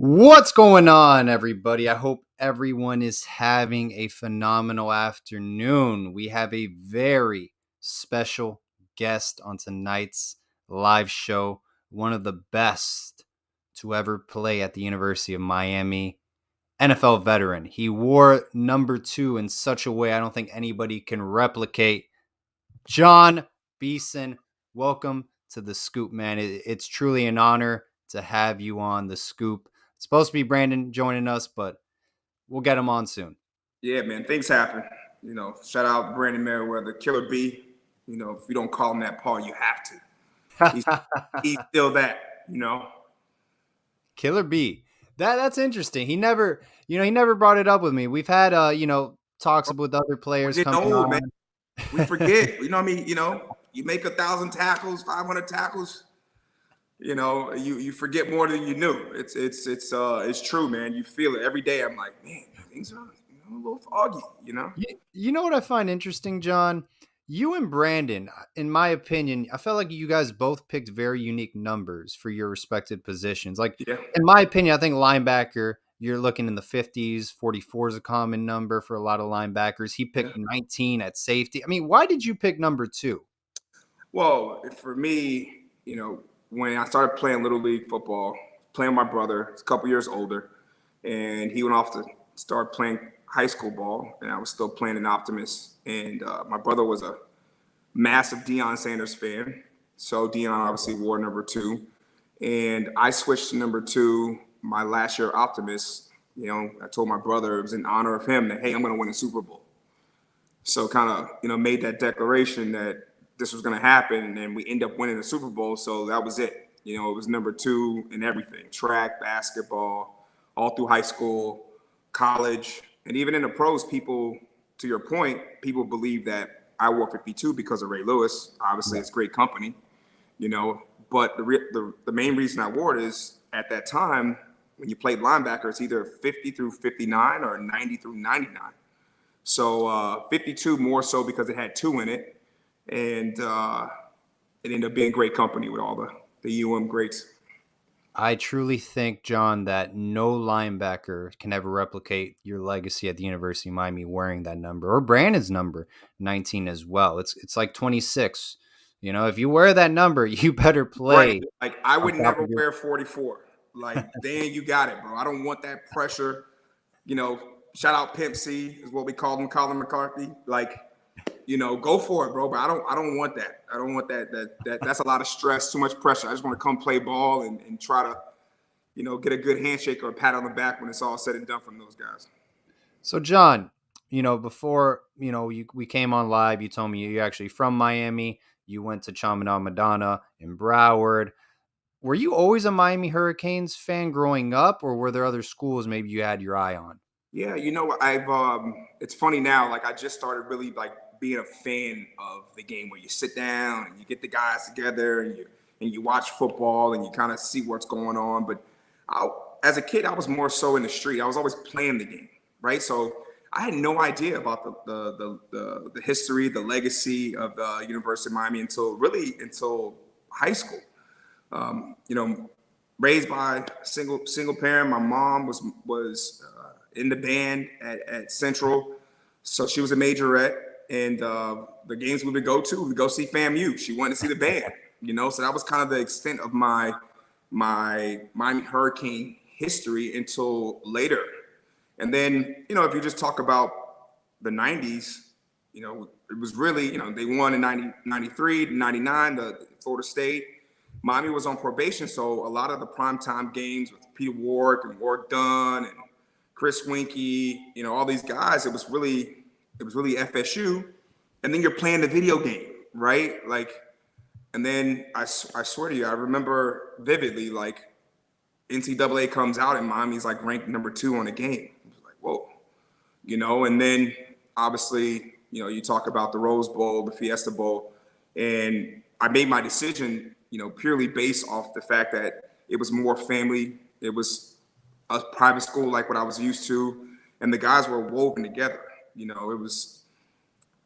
What's going on, everybody? I hope everyone is having a phenomenal afternoon. We have a very special guest on tonight's live show, one of the best to ever play at the University of Miami, NFL veteran. He wore number 2 in such a way I don't think anybody can replicate. John Beason, welcome to the Scoop, man. It's truly an honor to have you on the Scoop. It's supposed to be Brandon joining us, but we'll get him on soon. Yeah, man, things happen. Shout out Brandon Meriweather, Killer B. If you don't call him that, Paul, you have to. He's still that. Killer B. That's interesting. He never brought it up with me. We've had talks with other players coming on. Man. We forget. You make 1,000 tackles, 500 tackles. You forget more than you knew. It's true, man. You feel it every day. I'm like, man, things are a little foggy. You know what I find interesting, John? You and Brandon, in my opinion, I felt like you guys both picked very unique numbers for your respective positions. In my opinion, I think linebacker, you're looking in the 50s. 44 is a common number for a lot of linebackers. He picked 19 at safety. I mean, why did you pick number 2? Well, for me, when I started playing Little League football, playing with my brother, he's a couple years older, and he went off to start playing high school ball, and I was still playing in Optimus. And my brother was a massive Deion Sanders fan, so Deion obviously wore number 2. And I switched to number 2 my last year Optimus. I told my brother it was in honor of him that, hey, I'm going to win a Super Bowl. So kind of, made that declaration that this was going to happen, and we end up winning the Super Bowl. So that was it. It was number 2 in everything: track, basketball, all through high school, college, and even in the pros. People, to your point, people believe that I wore 52 because of Ray Lewis. Obviously, it's great company, But the main reason I wore it is at that time when you played linebacker, it's either 50 through 59 or 90 through 99. So 52 more so because it had 2 in it. And it ended up being great company with all the greats. I truly think, John, that no linebacker can ever replicate your legacy at the University of Miami wearing that number, or Brandon's number, 19 as well. It's like 26. If you wear that number, you better play. Right. Like, I would never wear 44. Like, Dan, you got it, bro. I don't want that pressure. Shout out Pimp C is what we called him, Colin McCarthy. Like, go for it, bro. But I don't want that. I don't want that. That's a lot of stress, too much pressure. I just want to come play ball and try to, get a good handshake or a pat on the back when it's all said and done from those guys. So, John, before, we came on live, you told me you're actually from Miami. You went to Chaminade Madonna in Broward. Were you always a Miami Hurricanes fan growing up, or were there other schools maybe you had your eye on? Yeah, it's funny now. Like, I just started really being a fan of the game where you sit down and you get the guys together and you watch football and you kind of see what's going on. But as a kid, I was more so in the street. I was always playing the game, right? So I had no idea about the history, the legacy of the University of Miami until high school. Raised by single parent. My mom was in the band at Central, so she was a majorette. And the games we would go see FAMU. She wanted to see the band, So that was kind of the extent of my Miami Hurricane history until later. And then, if you just talk about the 90s, it was really, they won in 93, 99, the Florida State. Miami was on probation, so a lot of the primetime games with Peter Warwick and Warwick Dunn and Chris Winkie, all these guys, it was really FSU. And then you're playing the video game, right? And then I swear to you, I remember vividly, NCAA comes out and Miami's ranked number 2 on the game. I was like, whoa, and then obviously, you talk about the Rose Bowl, the Fiesta Bowl, and I made my decision, purely based off the fact that it was more family. It was a private school like what I was used to, and the guys were woven together. It was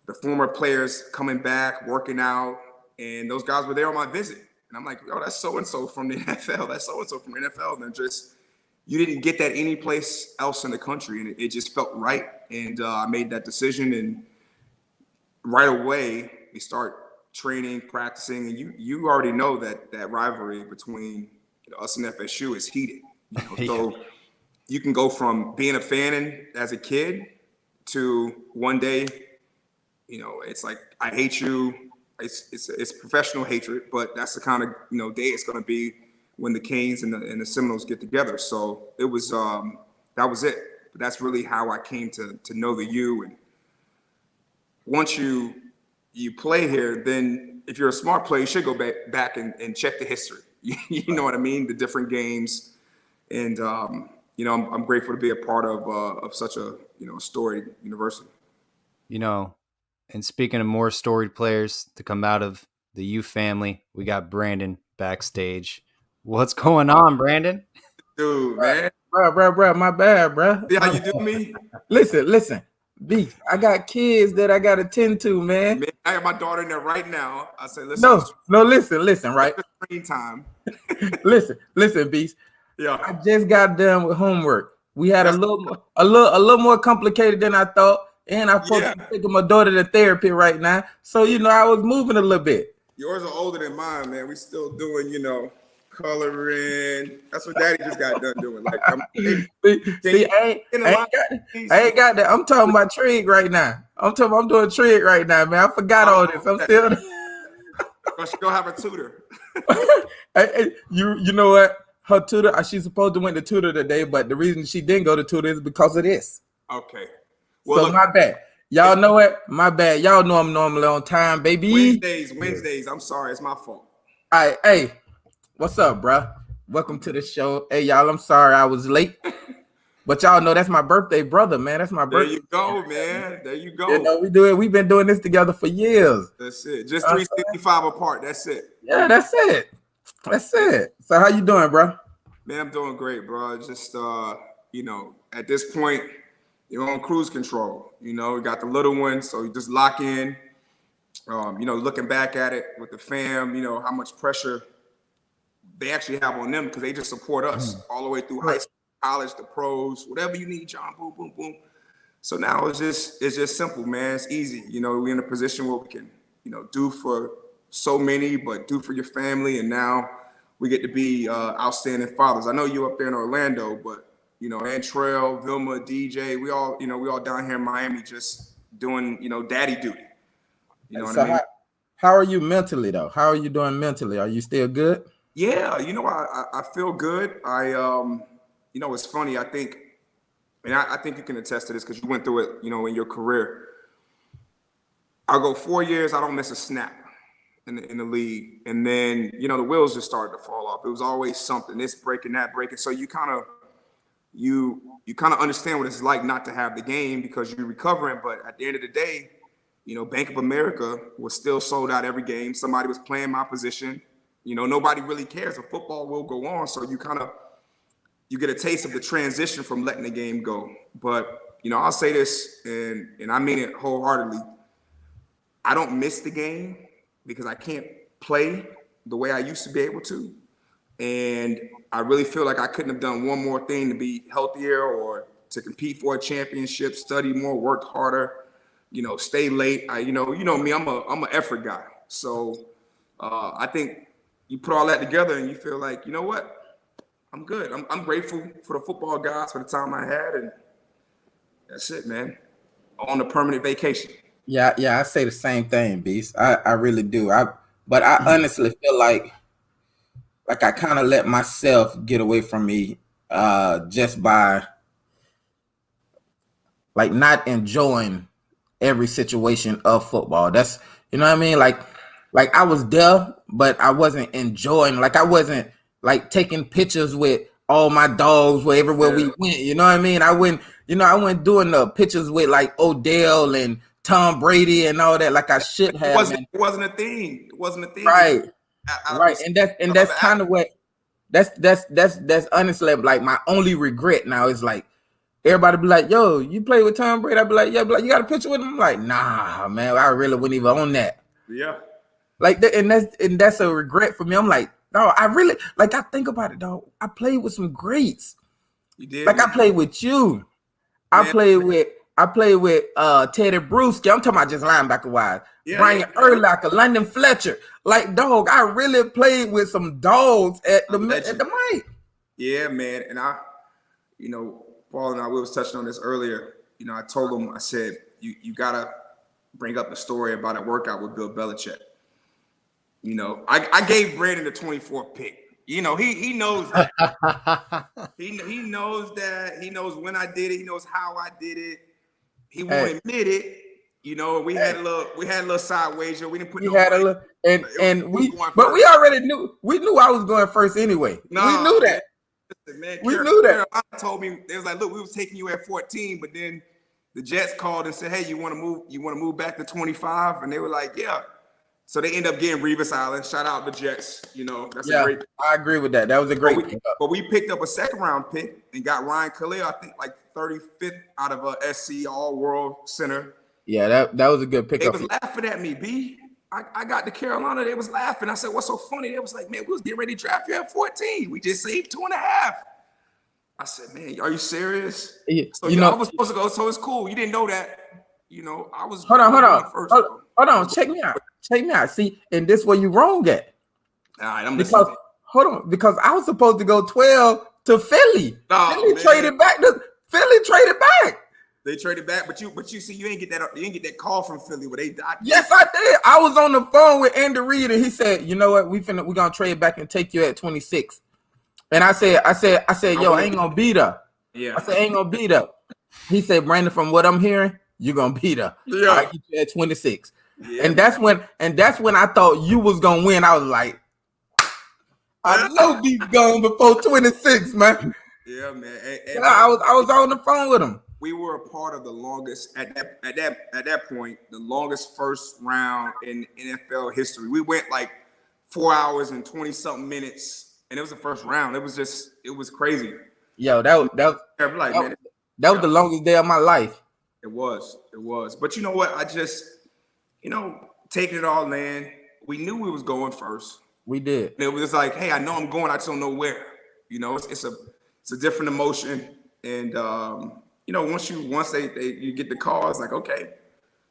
the former players coming back, working out, and those guys were there on my visit. And I'm like, oh, that's so-and-so from the NFL. That's so-and-so from the NFL. And they're just, you didn't get that any place else in the country, and it just felt right. And I made that decision, and right away we start training, practicing, and you already know that rivalry between us and FSU is heated. So you can go from being a fan as a kid to one day, it's like I hate you. It's professional hatred, but that's the kind of day it's going to be when the Canes and the Seminoles get together. So it was that was it. But that's really how I came to know the U. And once you play here, then if you're a smart player, you should go back and check the history. You know what I mean? The different games, and I'm grateful to be a part of such a storied university. And speaking of more storied players to come out of the U family, we got Brandon backstage. What's going on, Brandon? Dude, man. Bro, my bad, bro. See how you do me? Listen. B, I got kids that I got to tend to, man. I have my daughter in there right now. I say, listen. No, listen, right? Screen time. listen, Beast. Yeah. I just got done with homework. We had a little more complicated than I thought. And I'm supposed to be taking my daughter to therapy right now. So, I was moving a little bit. Yours are older than mine, man. We still doing, coloring. That's what Daddy just got done doing. Like, I ain't got that. I'm talking about trig right now. I'm doing trig right now, man. I forgot all this. I'm still. But she gonna have a tutor. You know what? Her tutor. She's supposed to went to tutor today, but the reason she didn't go to tutor is because of this. Okay. Well, so look, my bad. Y'all know what? My bad. Y'all know I'm normally on time, baby. Wednesdays. I'm sorry. It's my fault. All right. Hey, what's up, bro? Welcome to the show. Hey, y'all, I'm sorry I was late. But y'all know that's my birthday brother, man. That's my birthday. There you go, man. There you go. We do it. We've been doing this together for years. That's it. Just 365 apart. That's it. Yeah, that's it. That's it. So how you doing, bro? Man, I'm doing great, bro. Just, at this point, you're on cruise control. We got the little one, so you just lock in. Looking back at it with the fam, how much pressure they actually have on them because they just support us all the way through high school, college, the pros, whatever you need, John. Boom, boom, boom. So now it's just simple, man. It's easy. We're in a position where we can, do for so many, but do for your family. And now we get to be outstanding fathers. I know you up there in Orlando, but Antrell, Vilma, DJ, we all down here in Miami just doing, daddy duty. You know what I mean? How are you mentally though? How are you doing mentally? Are you still good? Yeah, I feel good. It's funny. I think you can attest to this because you went through it, in your career. I'll go 4 years, I don't miss a snap in the league. And then, the wheels just started to fall off. It was always something, this breaking, that breaking. So you kind of understand what it's like not to have the game because you're recovering. But at the end of the day, Bank of America was still sold out every game. Somebody was playing my position. Nobody really cares. The football will go on. So you get a taste of the transition from letting the game go. But, I'll say this, and I mean it wholeheartedly. I don't miss the game because I can't play the way I used to be able to. And I really feel like I couldn't have done one more thing to be healthier or to compete for a championship, study more, work harder, stay late. You know me, I'm an effort guy. So I think you put all that together and you feel like, you know what? I'm good. I'm grateful for the football guys for the time I had, and that's it, man. On a permanent vacation. Yeah, I say the same thing, Beast. I really do. But I honestly feel like I kind of let myself get away from me just by not enjoying every situation of football. That's what I mean. Like I was there, but I wasn't enjoying. I wasn't taking pictures with all my dogs everywhere we went. You know what I mean? I went doing the pictures with Odell and Tom Brady and all that like I should have. It wasn't a thing. It wasn't a thing. Right. Right. And that's kind of what that's honestly my only regret now is everybody be like, yo, you play with Tom Brady? I'd be like, yeah, you got a picture with him? I'm like, nah, man, I really wouldn't even own that. Yeah. And that's a regret for me. I'm like, no, I really I think about it, dog. I played with some greats. You did, Like man. I played with you. I Man. played with Teddy Bruschi. I'm talking about just linebacker wise. Yeah, Brian yeah. Urlacher, London Fletcher. Like, dog, I really played with some dogs at the mic. Yeah, man. And you know, Paul and I, we was touching on this earlier. You know, I told him, I said, you gotta bring up the story about a workout with Bill Belichick. You know, I gave Brandon the 24th pick. You know, he knows that. he knows that. He knows when I did it. He knows how I did it. He won't admit it. You know, we had a little side wager. We didn't put no money. We already knew. We knew I was going first anyway. We knew that. Man, we knew that. Carolina told me, they was like, look, we was taking you at 14, but then the Jets called and said, hey, you want to move back to 25? And they were like, yeah. So they end up getting Revis Island. Shout out the Jets. You know, that's a great pick. I agree with that. That was a great pick. But we picked up a second round pick and got Ryan Khalil, I think like 35th out of a SC All-World Center. Yeah, that was a good pickup. They was laughing at me, B. I got to Carolina. They was laughing. I said, what's so funny? They was like, man, we was getting ready to draft you at 14. We just saved 2.5. I said, man, are you serious? Yeah, so I was supposed to go, so it's cool. You didn't know that. You know, I was. Hold on. Check me out. See, and this where you wrong at. All right, I'm listening. Because I was supposed to go 12 to Philly. Philly traded back. They traded back, but you see, you didn't get that call from Philly where they died. Yes, I did. I was on the phone with Andy Reid, and he said, "You know what? We're gonna trade back and take you at 26." And I said, "Yo, I ain't gonna beat her." Yeah. I said, "I ain't gonna beat her." He said, "Brandon, from what I'm hearing, you're gonna beat her. Yeah. I get you at 26." Yeah, and that's when I thought you was gonna win. I was like, I know he's gone before 26, man. Yeah, man. I was on the phone with him. We were a part of the longest at that point, the longest first round in NFL history. We went like 4 hours and 20 something minutes, and it was the first round. It was crazy. Yo, that was the longest day of my life. It was. But you know what? I just, taking it all in, we knew we was going first. We did. And it was like, hey, I know I'm going, I just don't know where. It's a different emotion. And once you get the call, it's like, okay.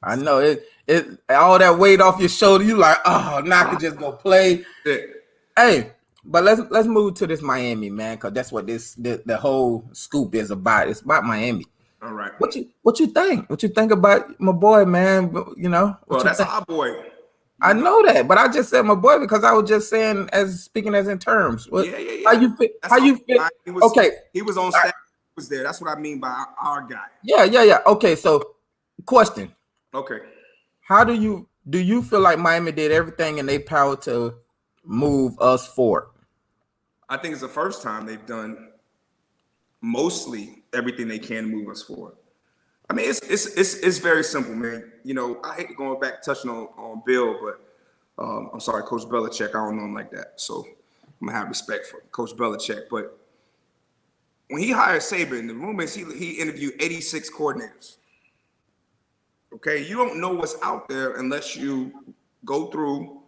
I know it all that weight off your shoulder, you like, oh, now I can just go play. Yeah. Hey, but let's move to this Miami, man, because that's what the whole scoop is about. It's about Miami. All right. What you think? What you think about my boy, man? Well, that's our boy. I know that, but I just said my boy because I was just saying speaking in terms. Yeah. How you feel? Okay. He was on staff. He was there. That's what I mean by our guy. Yeah. Okay, so question. Okay. How do you feel like Miami did everything in their power to move us forward? I think it's the first time they've done mostly everything they can to move us forward. I mean, it's very simple, man. I hate going back touching on Bill, but I'm sorry, Coach Belichick. I don't know him like that, so I'm gonna have respect for Coach Belichick. But when he hired Saban, the rumor is he interviewed 86 coordinators. Okay, you don't know what's out there unless you go through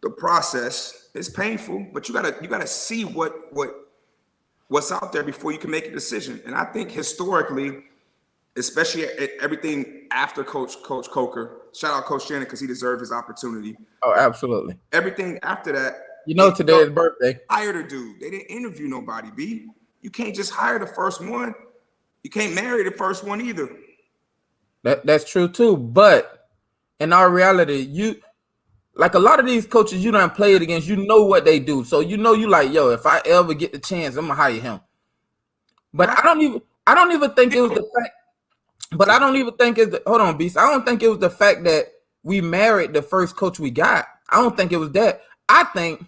the process. It's painful, but you gotta see what's out there before you can make a decision. And I think historically, especially everything after Coach Coker, shout out Coach Shannon because he deserved his opportunity. Oh, absolutely. Everything after that, today is birthday. Hired a dude. They didn't interview nobody. B. You can't just hire the first one. You can't marry the first one either. That's true too. But in our reality, like a lot of these coaches you done played against, you know what they do. So you like, yo, if I ever get the chance, I'm gonna hire him. But I don't even think it was the fact. But I don't even think hold on, Beast. I don't think it was the fact that we married the first coach we got. I don't think it was that. I think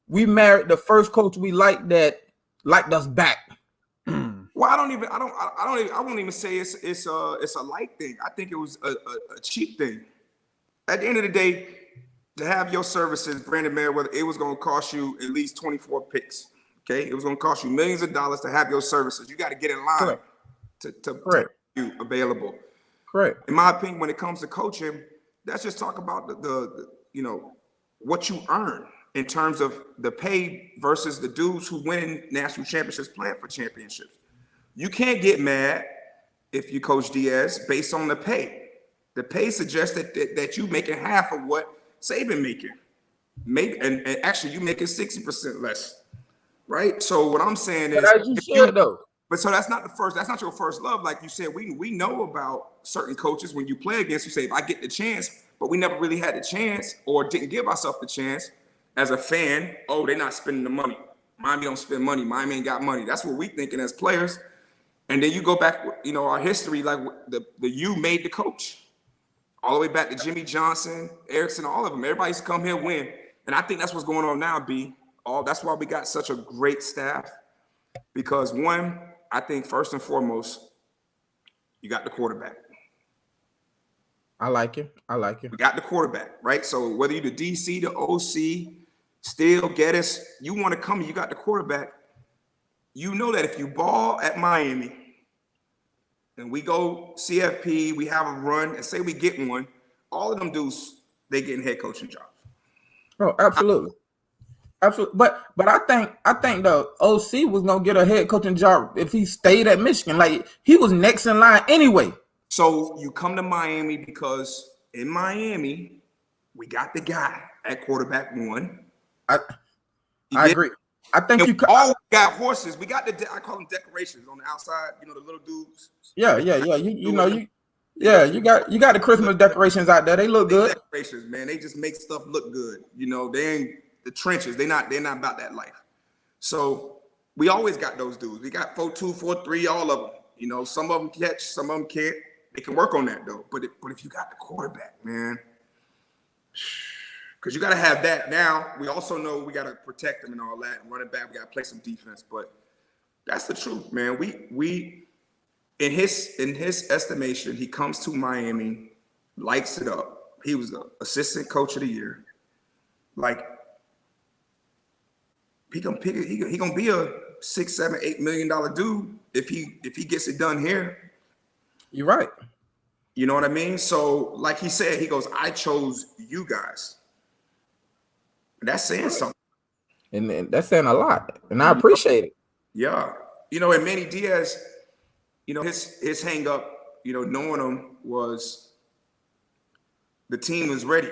we married the first coach we liked that liked us back. Well, I won't even say it's a like thing. I think it was a cheap thing. At the end of the day, to have your services, Brandon Meriweather, it was going to cost you at least 24 picks. Okay, it was going to cost you millions of dollars to have your services. You got to get in line to you available. Correct. In my opinion, when it comes to coaching, let's just talk about the what you earn in terms of the pay versus the dudes who win national championships, playing for championships. You can't get mad if you coach Diaz based on the pay. The pay suggests that you making half of what Saban making. Maybe and actually you making 60% less. Right? So what I'm saying But is as you should though. but so that's not your first love. Like you said, we know about certain coaches when you play against, you say, if I get the chance, but we never really had the chance or didn't give ourselves the chance as a fan. Oh, they're not spending the money. Miami don't spend money. Miami ain't got money. That's what we thinking as players. And then you go back, our history, like the U made the coach. All the way back to Jimmy Johnson, Erickson, all of them. Everybody used to come here and win. And I think that's what's going on now, B. That's why we got such a great staff. Because one, I think first and foremost, you got the quarterback. I like it. We got the quarterback, right? So whether you're the DC, the OC, Steele, Geddes, you want to come, you got the quarterback. You know that if you ball at Miami and we go CFP, we have a run, and say we get one, all of them dudes, they getting head coaching jobs. Oh, absolutely. Absolutely. But I think the OC was gonna get a head coaching job if he stayed at Michigan. Like he was next in line anyway. So you come to Miami because in Miami, we got the guy at quarterback one. I agree. I think you all got horses. We got I call them decorations on the outside. The little dudes. Yeah. You got the Christmas decorations out there. They look good. Decorations, man. They just make stuff look good. They ain't the trenches. They're not about that life. So we always got those dudes. We got 4-2, 4-3, all of them. Some of them catch, some of them can't. They can work on that though. But if you got the quarterback, man. Because you got to have that. Now, we also know we got to protect them and all that. And running back, we got to play some defense. But that's the truth, man. We in his estimation, he comes to Miami, lights it up. He was the assistant coach of the year. Like, he gonna be a $6, $7, $8 million dude if he gets it done here. You're right. You know what I mean? So, like he said, he goes, I chose you guys. That's saying something. And that's saying a lot. And I appreciate it. Yeah. And Manny Diaz, his hang up, knowing him was the team is ready.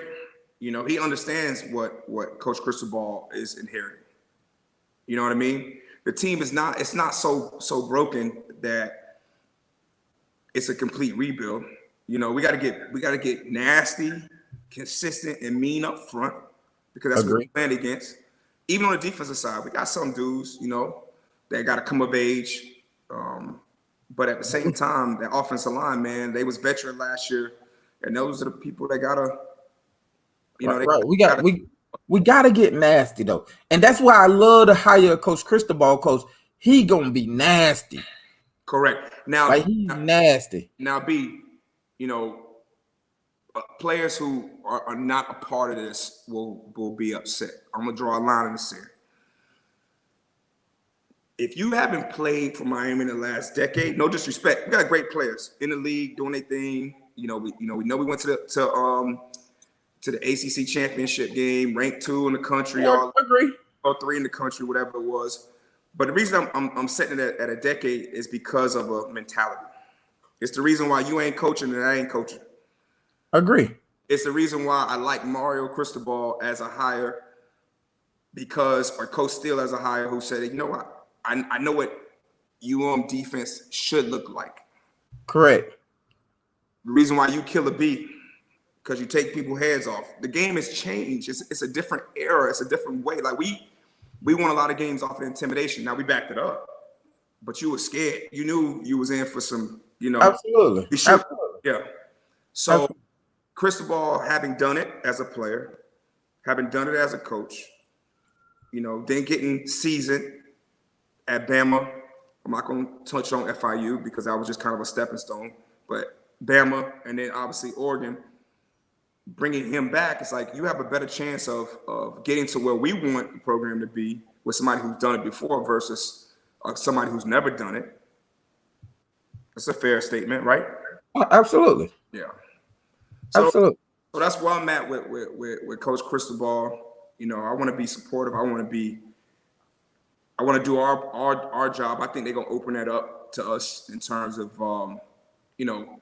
He understands what Coach Cristobal is inheriting. You know what I mean? The team it's not so broken that it's a complete rebuild. We gotta get nasty, consistent, and mean up front. Because that's what we planned against. Even on the defensive side, we got some dudes, that got to come of age. But at the same time, the offensive line, man, they was veteran last year, and those are the people that gotta, right. We gotta get nasty though, and that's why I love to hire Coach Cristobal. Coach, he gonna be nasty. Correct. Now, he's nasty. Now, B, players who are not a part of this will be upset. I'm gonna draw a line in the sand. If you haven't played for Miami in the last decade, no disrespect, we got great players in the league doing their thing. We we went to the ACC championship game, ranked 2 in the country, I agree, or 3 in the country, whatever it was. But the reason I'm setting it at a decade is because of a mentality. It's the reason why you ain't coaching and I ain't coaching. Agree. It's the reason why I like Mario Cristobal as a hire, or Coach Steele as a hire, who said, what, I know what defense should look like. Correct. The reason why you kill a B, because you take people's heads off. The game has changed. It's a different era. It's a different way. Like we won a lot of games off of intimidation. Now we backed it up, but you were scared. You knew you was in for some, Absolutely. Absolutely. Yeah. So Cristobal, having done it as a player, having done it as a coach, then getting seasoned at Bama. I'm not going to touch on FIU because that was just kind of a stepping stone, but Bama and then obviously Oregon, bringing him back, it's like you have a better chance of getting to where we want the program to be with somebody who's done it before versus somebody who's never done it. That's a fair statement, right? Absolutely. Yeah. Absolutely. So that's where I'm at with Coach Cristobal. I want to be supportive. I want to do our job. I think they're gonna open that up to us in terms of you know,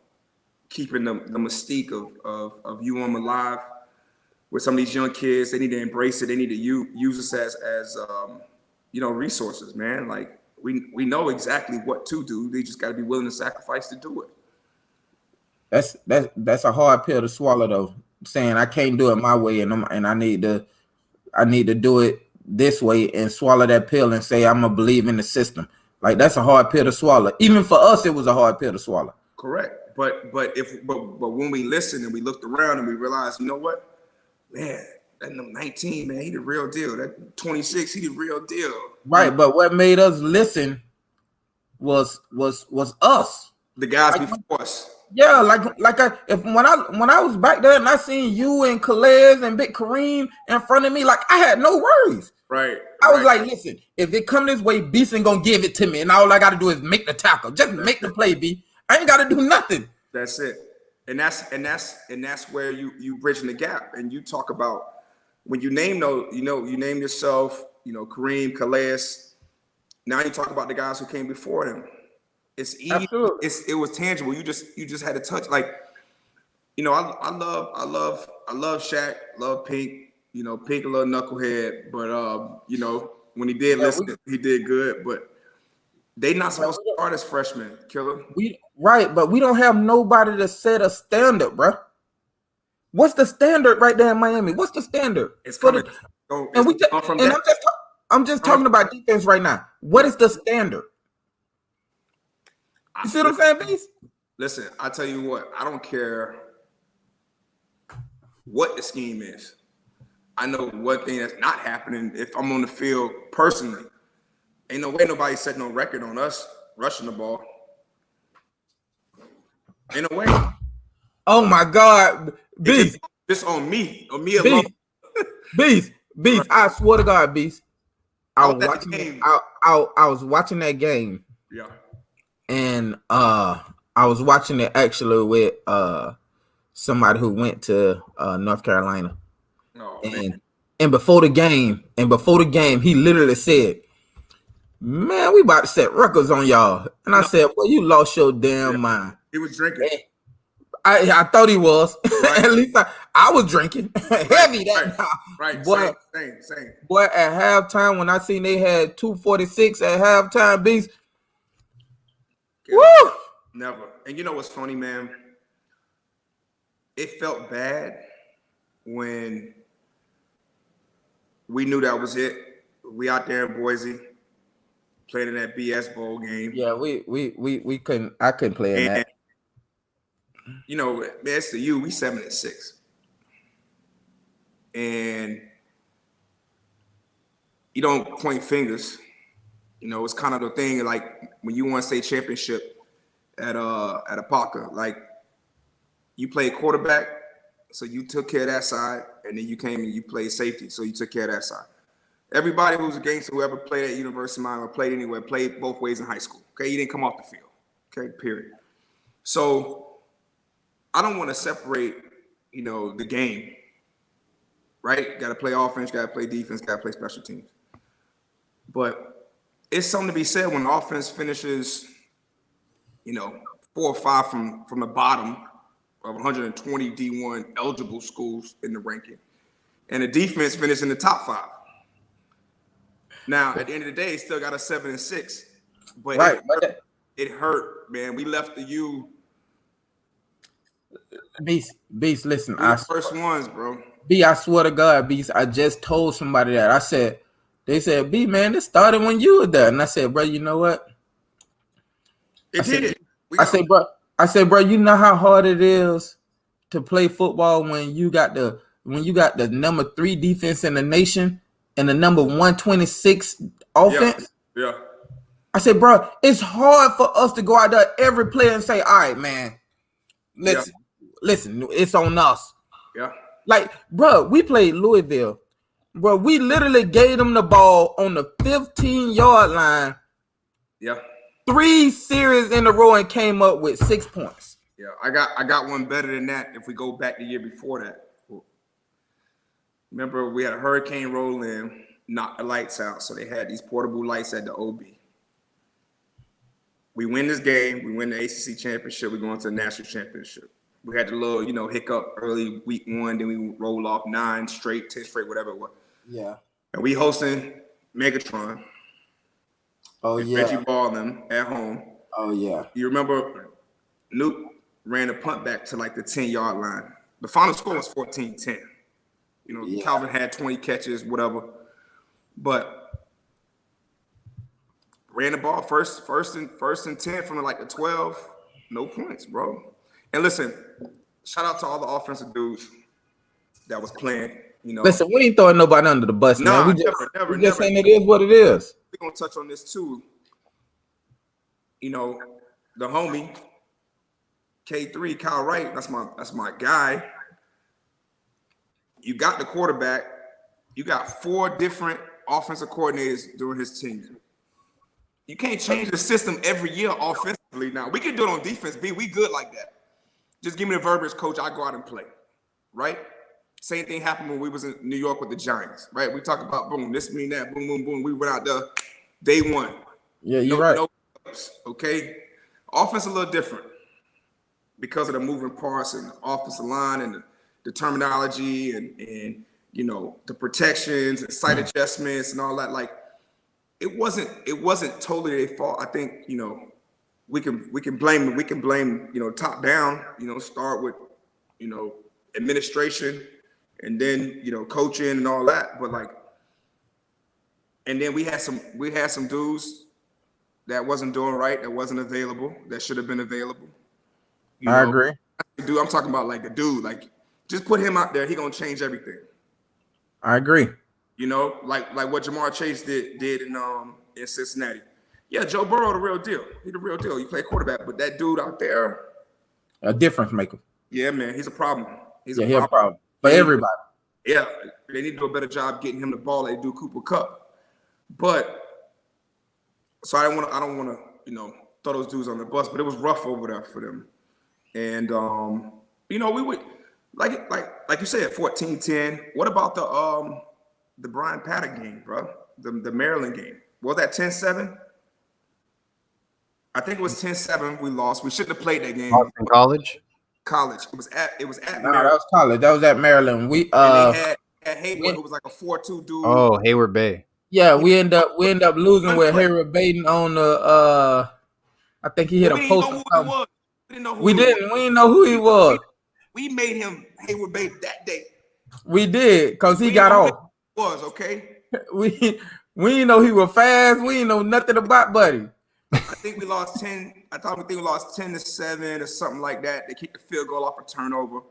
keeping the mystique of UM alive with some of these young kids. They need to embrace it. They need to use us as you know, resources, man. Like we know exactly what to do. They just got to be willing to sacrifice to do it. That's a hard pill to swallow, though. Saying I can't do it my way, and I need to do it this way, and swallow that pill and say I'm gonna believe in the system. Like, that's a hard pill to swallow. Even for us, it was a hard pill to swallow. Correct. But when we listened and we looked around and we realized, you know what, man, that number 19, man, he the real deal. That 26, he the real deal. Right. But what made us listen was us. The guys before us. Yeah, when I was back there and I seen you and Calais and Big Kareem in front of me, like, I had no worries. Right. I was like, listen, if it come this way, Beason gonna give it to me, and all I gotta do is make the tackle. Just make the play, B. I ain't gotta do nothing. That's it. And that's where you bridging the gap. And you talk about when you name those, you name yourself, Kareem, Calais. Now you talk about the guys who came before them. It's easy. Absolutely. It was tangible. You just had to touch. Like, I love Shaq, love Pink. Pink a little knucklehead, but when he did listen, he did good. But they not supposed to start as freshmen, Killer. But we don't have nobody to set a standard, bro. What's the standard right there in Miami? What's the standard? It's coming. I'm just talking about defense right now. What is the standard? You see what I'm saying, Beast? Listen, I tell you what, I don't care what the scheme is. I know one thing that's not happening if I'm on the field personally. Ain't no way nobody set no record on us rushing the ball. Ain't no way. Oh my God, Beast. Just on me alone. Beast. I swear to God, Beast. I was watching that game. Yeah. And I was watching it actually with somebody who went to North Carolina. Oh, and before the game, he literally said, "Man, we about to set records on y'all." And I said, "Well, you lost your damn mind." He was drinking. I thought he was. Right. At least I was drinking heavy that night. Right. Boy, same. Boy, at halftime, when I seen they had 246 at halftime, Beast. Woo! Never. And you know what's funny, man? It felt bad when we knew that was it. We out there in Boise playing in that BS bowl game. Yeah, we couldn't. I couldn't play in that. Man, it's the U. We 7-6, and you don't point fingers. It's kind of the thing, like when you won state championship at Apaka, like you played quarterback, so you took care of that side, and then you came and you played safety, so you took care of that side. Everybody who's a gangster, whoever played at University of Miami or played anywhere, played both ways in high school. Okay, you didn't come off the field. Okay, period. So I don't want to separate, the game. Right? Got to play offense, got to play defense, got to play special teams. But it's something to be said when the offense finishes, 4 or 5 from the bottom of 120 D1 eligible schools in the ranking, and the defense finished in the top 5. Now, at the end of the day, it still got a 7-6, but right. It hurt, man. We left the U. Beast, listen. We're the first ones, bro. B, I swear to God, Beast, I just told somebody that. They said, B, man, this started when you were there. And I said, bro, you know what? I said, bro, you know how hard it is to play football when you got the number 3 defense in the nation and the number 126 offense? Yeah. I said, bro, it's hard for us to go out there every play and say, all right, man, listen, it's on us. Yeah. Like, bro, we played Louisville. Bro, we literally gave them the ball on the 15-yard line. Yeah. 3 series in a row and came up with 6 points. Yeah, I got one better than that if we go back the year before that. Remember, we had a hurricane roll in, knocked the lights out, so they had these portable lights at the OB. We win this game. We win the ACC championship. We go into the national championship. We had the little, hiccup early week 1. Then we roll off 9 straight, 10 straight, whatever it was. Yeah. And we hosting Megatron. Oh, and yeah. Reggie Ball them at home. Oh, yeah. You remember Nuke ran a punt back to like the 10-yard line. The final score was 14-10. Calvin had 20 catches, whatever. But ran the ball first and 10 from like the 12. No points, bro. And listen, shout out to all the offensive dudes that was playing. Listen, we ain't throwing nobody under the bus, man. We just saying it is what it is. We're gonna touch on this too. The homie K3, Kyle Wright, that's my guy. You got the quarterback. You got 4 different offensive coordinators during his tenure. You can't change the system every year offensively. Now we can do it on defense. We good like that. Just give me the verbiage, coach. I go out and play, right? Same thing happened when we was in New York with the Giants, right? We talk about boom, this mean that, boom, boom, boom. We went out there day 1. Yeah, you're right. Okay, offense a little different because of the moving parts and the offensive line and the terminology and the protections and sight adjustments and all that. Like it wasn't totally their fault. I think we can blame top down. Start with administration and then coaching and all that. But and then we had some dudes that wasn't doing right, that wasn't available, that should have been available. I agree. Dude, I'm talking about like a dude, like just put him out there, he gonna change everything. I agree. Like what Jamar Chase did in Cincinnati. Yeah, Joe Burrow the real deal. He the real deal. You play quarterback, but that dude out there, a difference maker. Yeah, man, he's a problem. He's a problem for everybody. Yeah, they need to do a better job getting him the ball like they do Cooper Kupp. But so I don't want to throw those dudes on the bus, but it was rough over there for them. And we would like you said, 14-10. What about the Brian Paddock game, bro? The Maryland game. Was that 10-7? I think it was 10-7. We lost. We shouldn't have played that game. Boston College. It was at No, Maryland. that was college. That was at Maryland. We and they had Hayward, who was like a 4-2 dude. Oh, Hayward Bay. Yeah, we end up losing with Hayward Baden on the I think he hit a post. We didn't know who he was. We made him Hayward Bay that day. We did, because he got off. Was okay. We didn't know he was fast. We didn't know nothing about Buddy. I think we lost 10. I think we lost 10-7 or something like that. They kicked the field goal off a turnover.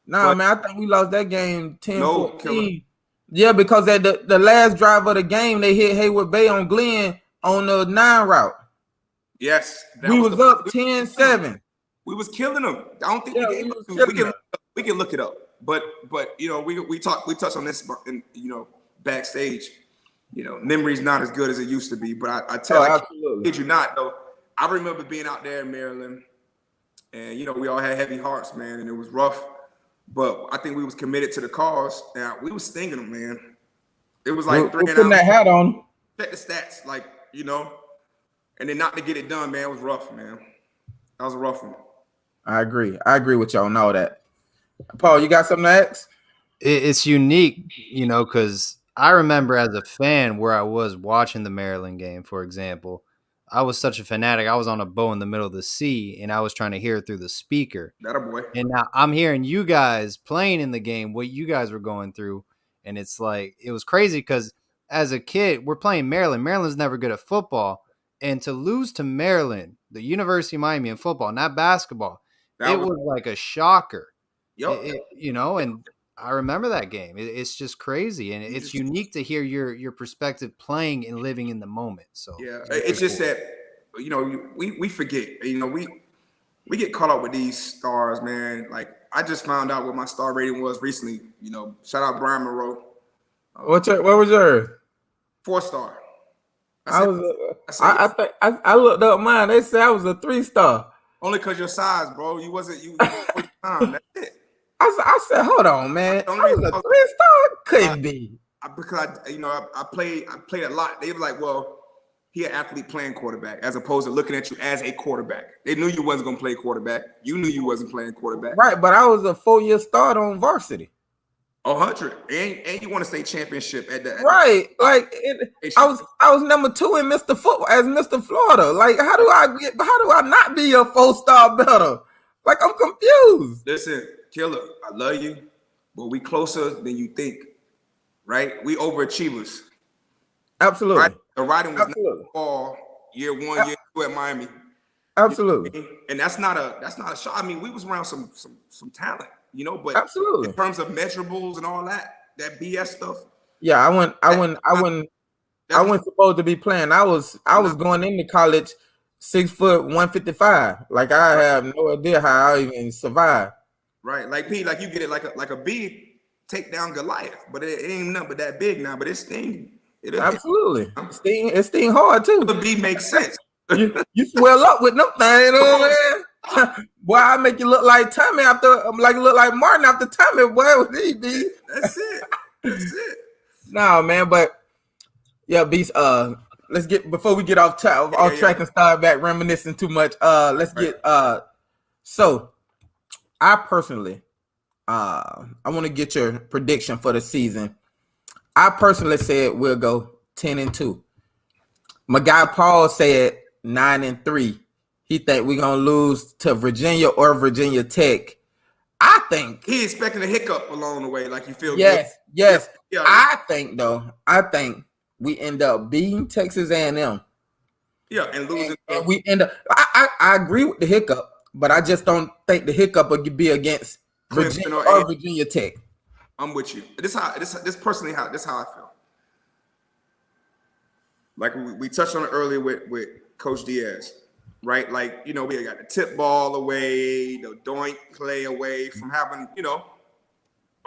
Man, I think we lost that game 10-14. Yeah, because at the last drive of the game, they hit Hayward Bay on Glenn on the 9 route. Yes. We was up 10-7. We was killing them. I don't think we can look it up. But we touched on this backstage. Memory's not as good as it used to be. But I kid you not though. I remember being out there in Maryland, and we all had heavy hearts, man, and it was rough. But I think we was committed to the cause. Now we was stinging them, man. It was like we're putting that hat on. Check the stats, and then not to get it done, man. It was rough, man. That was a rough one. I agree with y'all on all that. Paul, you got something to ask? It's unique, because I remember as a fan where I was watching the Maryland game, for example. I was such a fanatic. I was on a boat in the middle of the sea, and I was trying to hear it through the speaker. That a boy. And now I'm hearing you guys playing in the game, what you guys were going through. And it's like, it was crazy because as a kid, we're playing Maryland. Maryland's never good at football. And to lose to Maryland, the University of Miami in football, not basketball, it was like a shocker. Yep. And I remember that game. It's just crazy. And it's unique to hear your perspective playing and living in the moment. So yeah, it's just that, we forget, we get caught up with these stars, man. Like I just found out what my star rating was recently, shout out Brian Monroe. What was yours? 4-star. I looked up mine. They said I was a 3-star. Only because your size, bro. You wasn't time. That's it. I said, hold on, man. I was a 3-star. Couldn't be. Because I played a lot. They were like, well, he an athlete playing quarterback, as opposed to looking at you as a quarterback. They knew you wasn't gonna play quarterback. You knew you wasn't playing quarterback. Right, but I was a 4-year starter on varsity. 100, and you want to stay championship at that. Right, like I was number 2 in Mr. Football as Mr. Florida. Like, how do I not be a 4-star better? Like, I'm confused. Listen, Killer, I love you, but we closer than you think. Right? We overachievers. Absolutely. Right? The writing was not all year 1, year 2 at Miami. Absolutely. And that's not a shot. I mean, we was around some talent, you know, but absolutely, in terms of measurables and all that BS stuff. Yeah, I wasn't supposed to be playing. I was going into college 6 foot 155. Like, I have no idea how I even survived. Right. Like P, like you get it like a big take down Goliath, but it ain't nothing but that big now, but it's sting. Absolutely. It sting hard too. The B makes sense. You swell up with them things, you know what I'm saying? Boy, I make you look like Tommy look like Martin after Tommy, boy, with these B. That's it. No, man, but yeah, Beast, let's get, before we get off track and start back reminiscing too much, let's get so I personally I want to get your prediction for the season. I personally said we'll go 10-2. My guy Paul said 9-3. He think we're gonna lose to Virginia or Virginia Tech. I think he expecting a hiccup along the way, like you feel. Yes. Yeah. I think we end up beating Texas A&M. Yeah, and losing. And we end up. I agree with the hiccup, but I just don't think the hiccup would be against Virginia or Virginia Tech. I'm with you. This how I feel. Like we touched on it earlier with Coach Diaz, right? Like, you know, we got the tip ball away, the doink play away from having, you know,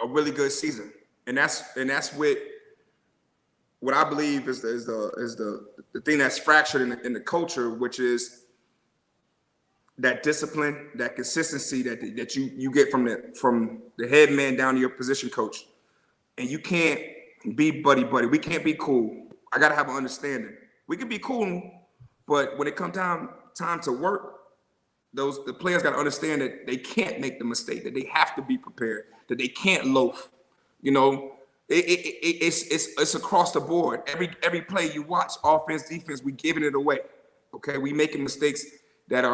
a really good season, and that's what I believe is the thing that's fractured in the culture, which is that discipline, that consistency that you get from the head man down to your position coach. And you can't be buddy. We can't be cool. I gotta have an understanding. We can be cool, but when it comes time to work, the players gotta understand that they can't make the mistake, that they have to be prepared, that they can't loaf. You know, it's across the board. Every play you watch, offense, defense, we giving it away. Okay, we making mistakes that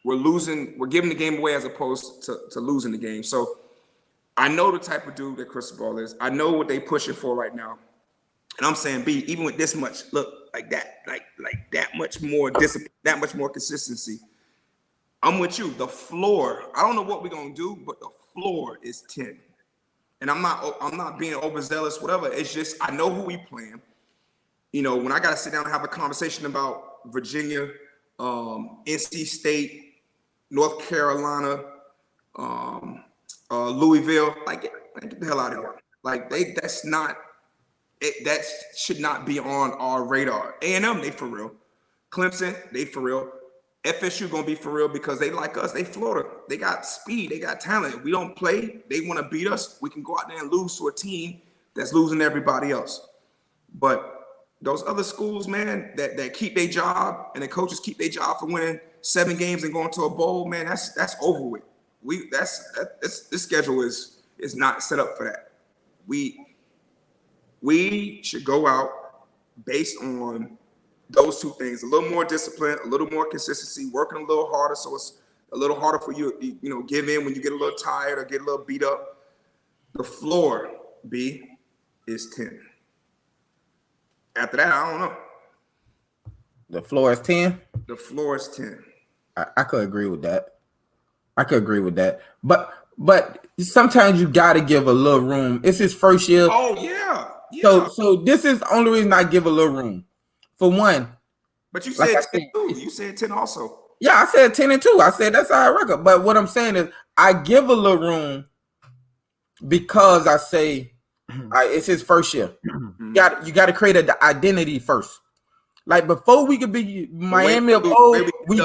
we're losing, we're giving the game away as opposed to losing the game. So I know the type of dude that Cristobal is. I know what they pushing for right now. And I'm saying, B, even with this much, look, like that, like that much more discipline, that much more consistency, I'm with you. The floor, I don't know what we're gonna do, but the floor is 10. And I'm not being overzealous, whatever. It's just, I know who we playing. You know, when I gotta sit down and have a conversation about Virginia, NC State, North Carolina, Louisville, like get the hell out of here. Like that should not be on our radar. A&M, they for real. Clemson, they for real. FSU gonna be for real because they like us. They Florida. They got speed. They got talent. If we don't play, they want to beat us. We can go out there and lose to a team that's losing to everybody else. But those other schools, man, that keep their job and the coaches keep their job for winning 7 games and going to a bowl, man, that's over with. This schedule is not set up for that. We should go out based on those two things: a little more discipline, a little more consistency, working a little harder, so it's a little harder for you, give in when you get a little tired or get a little beat up. The floor, B, is 10. After that, I don't know. The floor is 10? The floor is 10. I could agree with that. But sometimes you got to give a little room. It's his first year. Oh, yeah. So this is the only reason I give a little room. For one. But you said 10 too. You said 10 also. Yeah, I said 10-2. I said that's our record. But what I'm saying is I give a little room because I say it's his first year. You got to create an identity first. Like before we could be Miami of old, we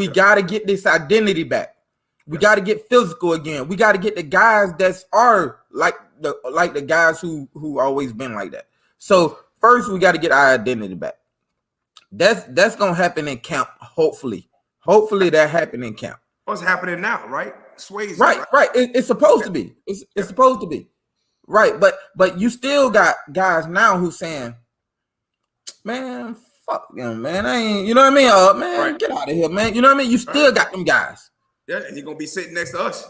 gotta get this identity back. We gotta get physical again. We gotta get the guys that are like the guys who always been like that. So first we got to get our identity back. That's gonna happen in camp. Hopefully that happened in camp. What's happening now, right? Swayze, Right. It's supposed to be. It's supposed to be. Right, but you still got guys now who saying, man, fuck them, man. I ain't, you know what I mean? Man, get out of here, man. You know what I mean? You still got them guys. Yeah, and you're gonna be sitting next to us.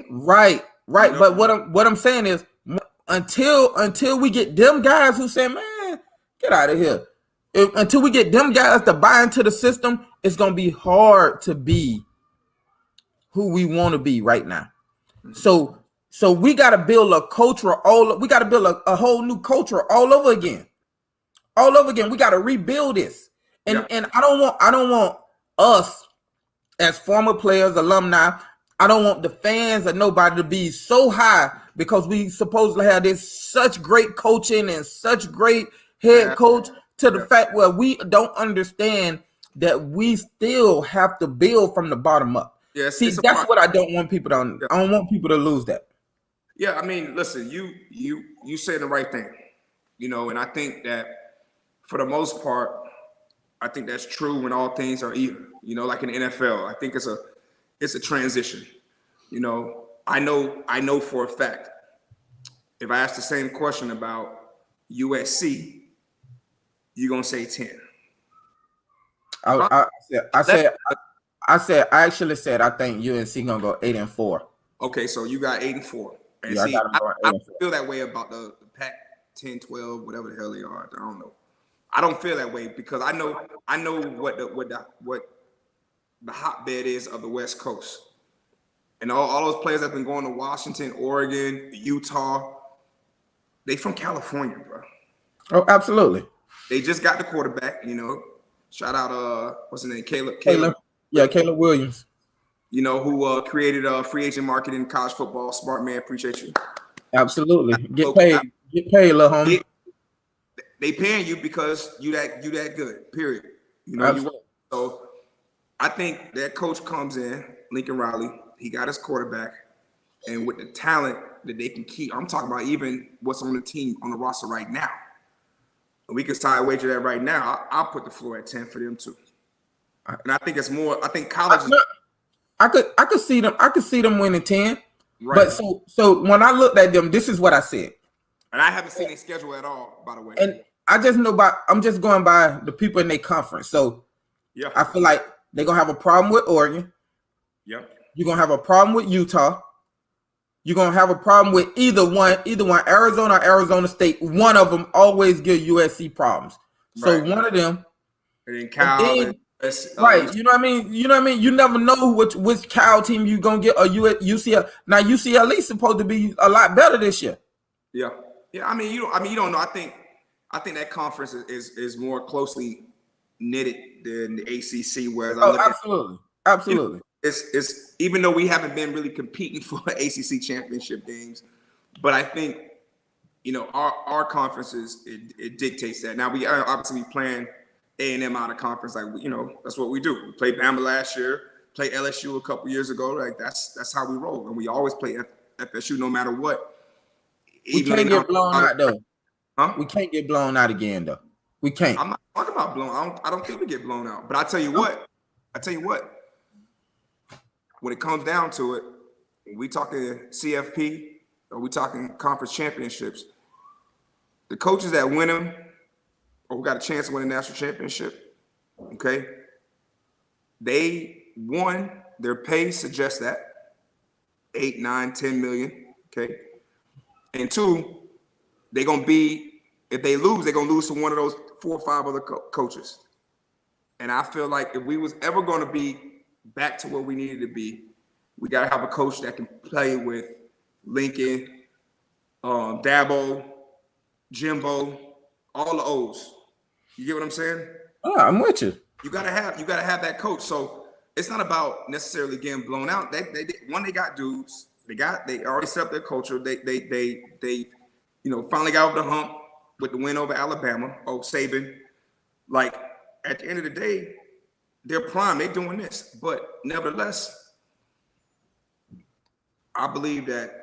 Right. You know? But what I'm saying is, until we get them guys who say, man, get out of here. Until we get them guys to buy into the system, it's gonna be hard to be who we want to be right now. So we got to build a culture we got to build a whole new culture all over again. We got to rebuild this. And I don't want us as former players, alumni, I don't want the fans or nobody to be so high because we supposedly have this such great coaching and such great head coach to the fact where we don't understand that we still have to build from the bottom up. Yeah, see, that's what I don't want people to. I don't want people to lose that. Yeah, I mean, listen, you said the right thing, you know, and I think that for the most part, I think that's true when all things are even. You know, like in the NFL, I think it's a transition. You know, I know for a fact, if I ask the same question about USC, you're gonna say 10. I actually said I think UNC gonna go 8-4. Okay, so you got 8-4. And yeah, see, I feel that way about the PAC-10-12, whatever the hell they are. I don't know. I don't feel that way because I know what the hotbed is of the West Coast, and all those players that have been going to Washington, Oregon, Utah. They from California, bro. Oh, absolutely. They just got the quarterback. You know, shout out what's his name, Caleb. Yeah, Caleb Williams. You know, who created free agent market in college football. Smart man, appreciate you. Absolutely. Get paid, little homie. They paying you because you that good, period. You know, so I think that coach comes in, Lincoln Riley, he got his quarterback, and with the talent that they can keep, I'm talking about even what's on the team, on the roster right now. We can start wager that right now. I'll put the floor at 10 for them too. And I think it's more, I think college is, I could see them winning 10. Right. But so when I looked at them, this is what I said. And I haven't seen their schedule at all, by the way. And I just know I'm just going by the people in their conference. So yeah, I feel like they're gonna have a problem with Oregon. Yeah. You're gonna have a problem with Utah. You're gonna have a problem with either one, Arizona or Arizona State. One of them always give USC problems. So one of them. And then Cal. Right, you know what I mean. You never know which Cal team you gonna get or UCLA. Now UCLA supposed to be a lot better this year. Yeah. I mean you don't know. I think that conference is more closely knitted than the ACC. Whereas absolutely. It's even though we haven't been really competing for ACC championship games, but I think our conferences it dictates that. Now we are obviously playing A&M out of conference, like that's what we do. We played Bama last year, played LSU a couple years ago. Like that's how we roll, and we always play FSU no matter what. We can't get blown out though. Huh? We can't get blown out again though. We can't. I'm not talking about blown. I don't think we get blown out. But I tell you what. When it comes down to it, when we talking CFP or we talking conference championships, the coaches that win them, or who got a chance to win a national championship, okay, their pay suggests that 8, 9, 10 million, okay, and 2, they're gonna be, if they lose, they're gonna lose to one of those 4 or 5 other coaches. And I feel like if we was ever gonna be back to where we needed to be, we gotta have a coach that can play with Lincoln, Dabo, Jimbo, all the O's. You get what I'm saying? Oh, I'm with you. You gotta have that coach. So it's not about necessarily getting blown out. They got dudes. They already set up their culture. They finally got over the hump with the win over Alabama. Oh, Saban. Like at the end of the day, they're prime. They're doing this, but nevertheless, I believe that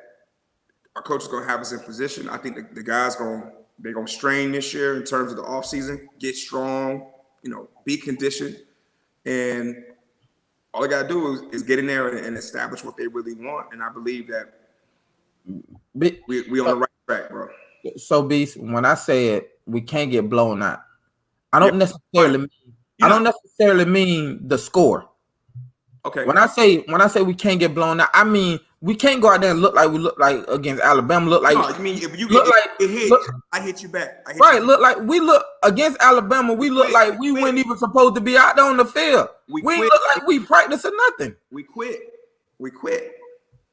our coach is gonna have us in position. I think the guys gonna They're gonna strain this year in terms of the offseason, get strong, be conditioned, and all they gotta do is get in there and establish what they really want. And I believe that we on the right track, bro. So, Beast, when I said we can't get blown out, I don't necessarily mean the score. Okay. When I say we can't get blown out, I mean we can't go out there and look like against Alabama. Look like I mean if you get hit, I hit you back. Look like we look against Alabama. We look like we weren't even supposed to be out there on the field. We ain't look like we practice or nothing. We quit,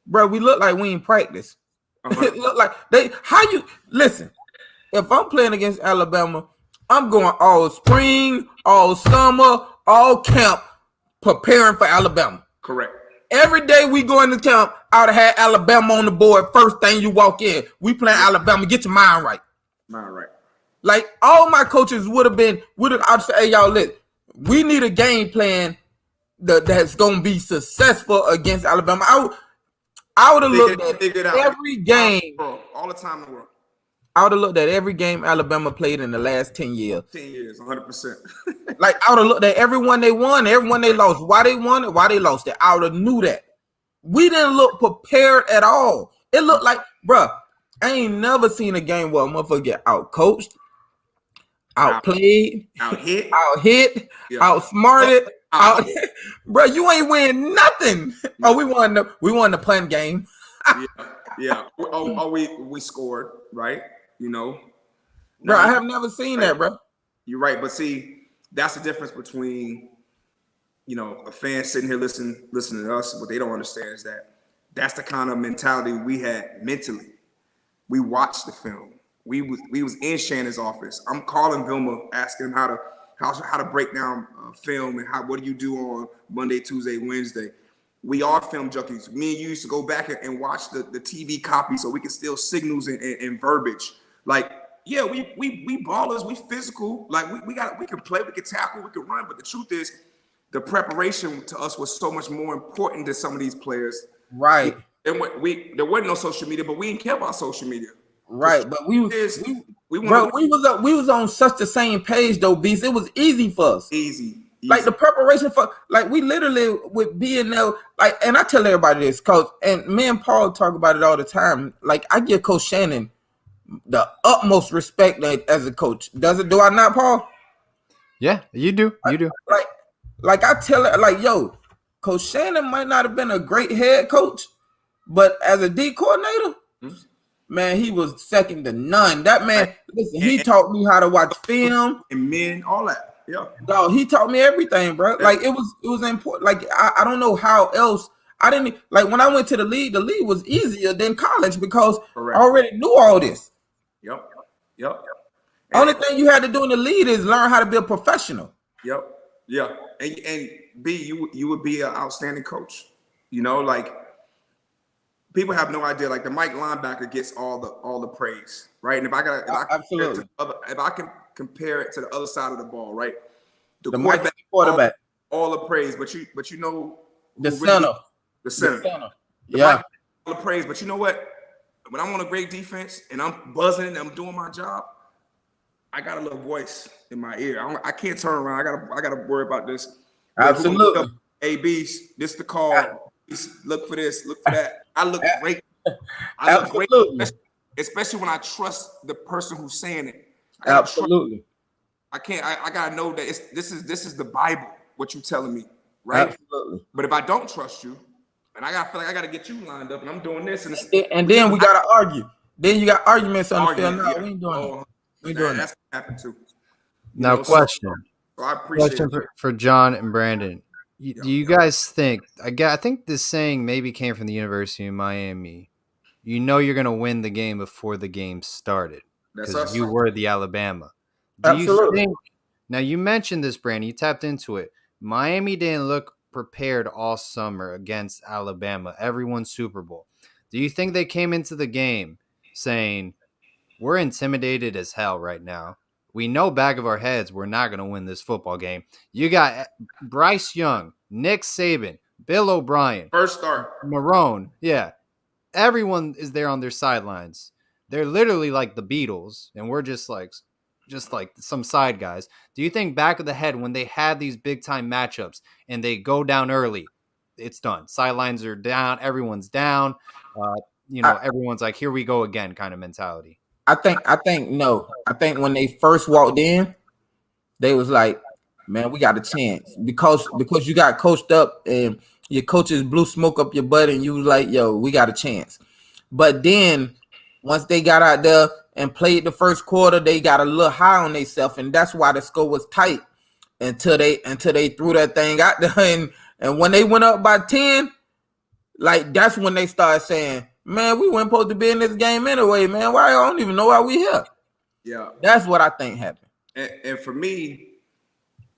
bro. We look like we ain't practice. It look like listen. If I'm playing against Alabama, I'm going all spring, all summer, all camp, preparing for Alabama. Correct. Every day we go into camp, I would have had Alabama on the board. First thing you walk in, we playing Alabama. Get your mind right. Like all my coaches would have. I'd say, hey, y'all, listen, we need a game plan that's gonna be successful against Alabama. I would have looked at every game all the time in the world. I would have looked at every game Alabama played in the last 10 years. 10 years, 100%. Like, I would have looked at everyone they won, everyone they lost, why they won it, why they lost it. I would have knew that. We didn't look prepared at all. It looked like, bruh, I ain't never seen a game where a motherfucker get out-coached, outplayed, out-hit, outsmarted. Bro, you ain't win nothing. Oh, we won the punt game. Yeah. Oh, we scored, right? Bro, I have never seen that, bro. You're right, but see, that's the difference between a fan sitting here listening to us. What they don't understand is that's the kind of mentality we had mentally. We watched the film. We was in Shannon's office. I'm calling Vilma, asking him how to break down film and what do you do on Monday, Tuesday, Wednesday. We are film junkies. Me and you used to go back and watch the TV copy so we can steal signals and verbiage. Like, yeah, we ballers, we physical. Like we can play, we can tackle, we can run. But the truth is, the preparation to us was so much more important than some of these players. Right. And there wasn't no social media, but we didn't care about social media. Right, but we was on such the same page though, Beast. It was easy for us. Easy. Like the preparation we literally would be in there, and I tell everybody this, Coach, and me and Paul talk about it all the time. Like, I give Coach Shannon the utmost respect as a coach. Do I not, Paul? Yeah, you do. You do. Like I tell her, like, yo, Coach Shannon might not have been a great head coach, but as a D coordinator, man, he was second to none. That man, listen, he taught me how to watch film and men, all that. Yeah, dog, he taught me everything, bro. Like it was important. Like I don't know how else. I didn't like when I went to the league. The league was easier than college because I already knew all this. Yep. Only thing you had to do in the league is learn how to be a professional. Yep. Yeah. And B, you would be an outstanding coach. Like people have no idea. Like the Mike linebacker gets all the praise, right? And if I can compare it to the other side of the ball, right? The quarterback all the praise, but you know the center. Yeah, all the praise, but you know what? When I'm on a great defense and I'm buzzing and I'm doing my job, I got a little voice in my ear. I can't turn around. I gotta worry about this. Absolutely. Hey, Beast, this the call. Look for this. Look for that. I look great. I look great, especially when I trust the person who's saying it. Absolutely. I gotta know that this is the Bible. What you telling me, right? Absolutely. But if I don't trust you, and I feel like I gotta get you lined up, and I'm doing this, and then we gotta argue. Then you got arguments on the field. No, we ain't doing that. We ain't doing that. That's what happened too. Now, question. So I appreciate question for John and Brandon. Do you guys think? I think this saying maybe came from the University of Miami. You're gonna win the game before the game started because you were the Alabama. Absolutely. You think? Now you mentioned this, Brandon. You tapped into it. Miami didn't look prepared all summer against Alabama. Everyone's Super Bowl. Do you think they came into the game saying, we're intimidated as hell right now? We know back of our heads we're not going to win this football game. You got Bryce Young, Nick Saban, Bill O'Brien. First start. Marone. Yeah. Everyone is there on their sidelines. They're literally like the Beatles, and we're just like some side guys. Do you think back of the head when they had these big time matchups and they go down early, it's done. Sidelines are down, everyone's down. Uh, I, everyone's like, here we go again, kind of mentality. I think no. I think when they first walked in, they was like, man, we got a chance because you got coached up and your coaches blew smoke up your butt and you was like, yo, we got a chance. But then once they got out there and played the first quarter, they got a little high on themselves, and that's why the score was tight until they threw that thing out there. And when they went up by 10, like that's when they started saying, man, we weren't supposed to be in this game anyway, man. Why? I don't even know why we here. Yeah. That's what I think happened. And for me,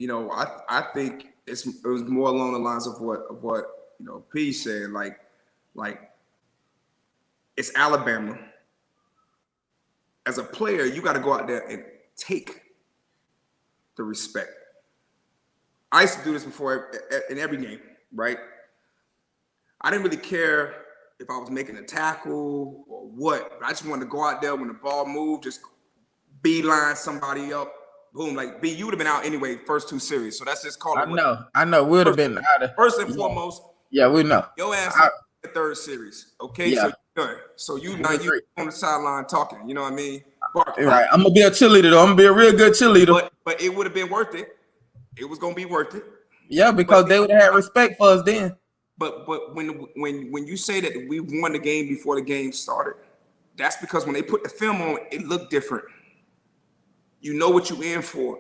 I think it was more along the lines of what P said, like it's Alabama. As a player, you got to go out there and take the respect. I used to do this before in every game, right? I didn't really care if I was making a tackle or what. I just wanted to go out there when the ball moved, just beeline somebody up. Boom, like B, you would have been out anyway, first 2 series. So that's just call it. I know, we would have been out of. First and foremost. Yeah, we know. Your ass the 3rd series. Okay, yeah. So you now you on the sideline talking. You know what I mean? Barking. Right. I'm gonna be a cheerleader though. I'm gonna be a real good cheerleader. But it would have been worth it. It was gonna be worth it. Yeah, because they would have had respect for us then. But when you say that we won the game before the game started, that's because when they put the film on, it looked different. You know what you're in for.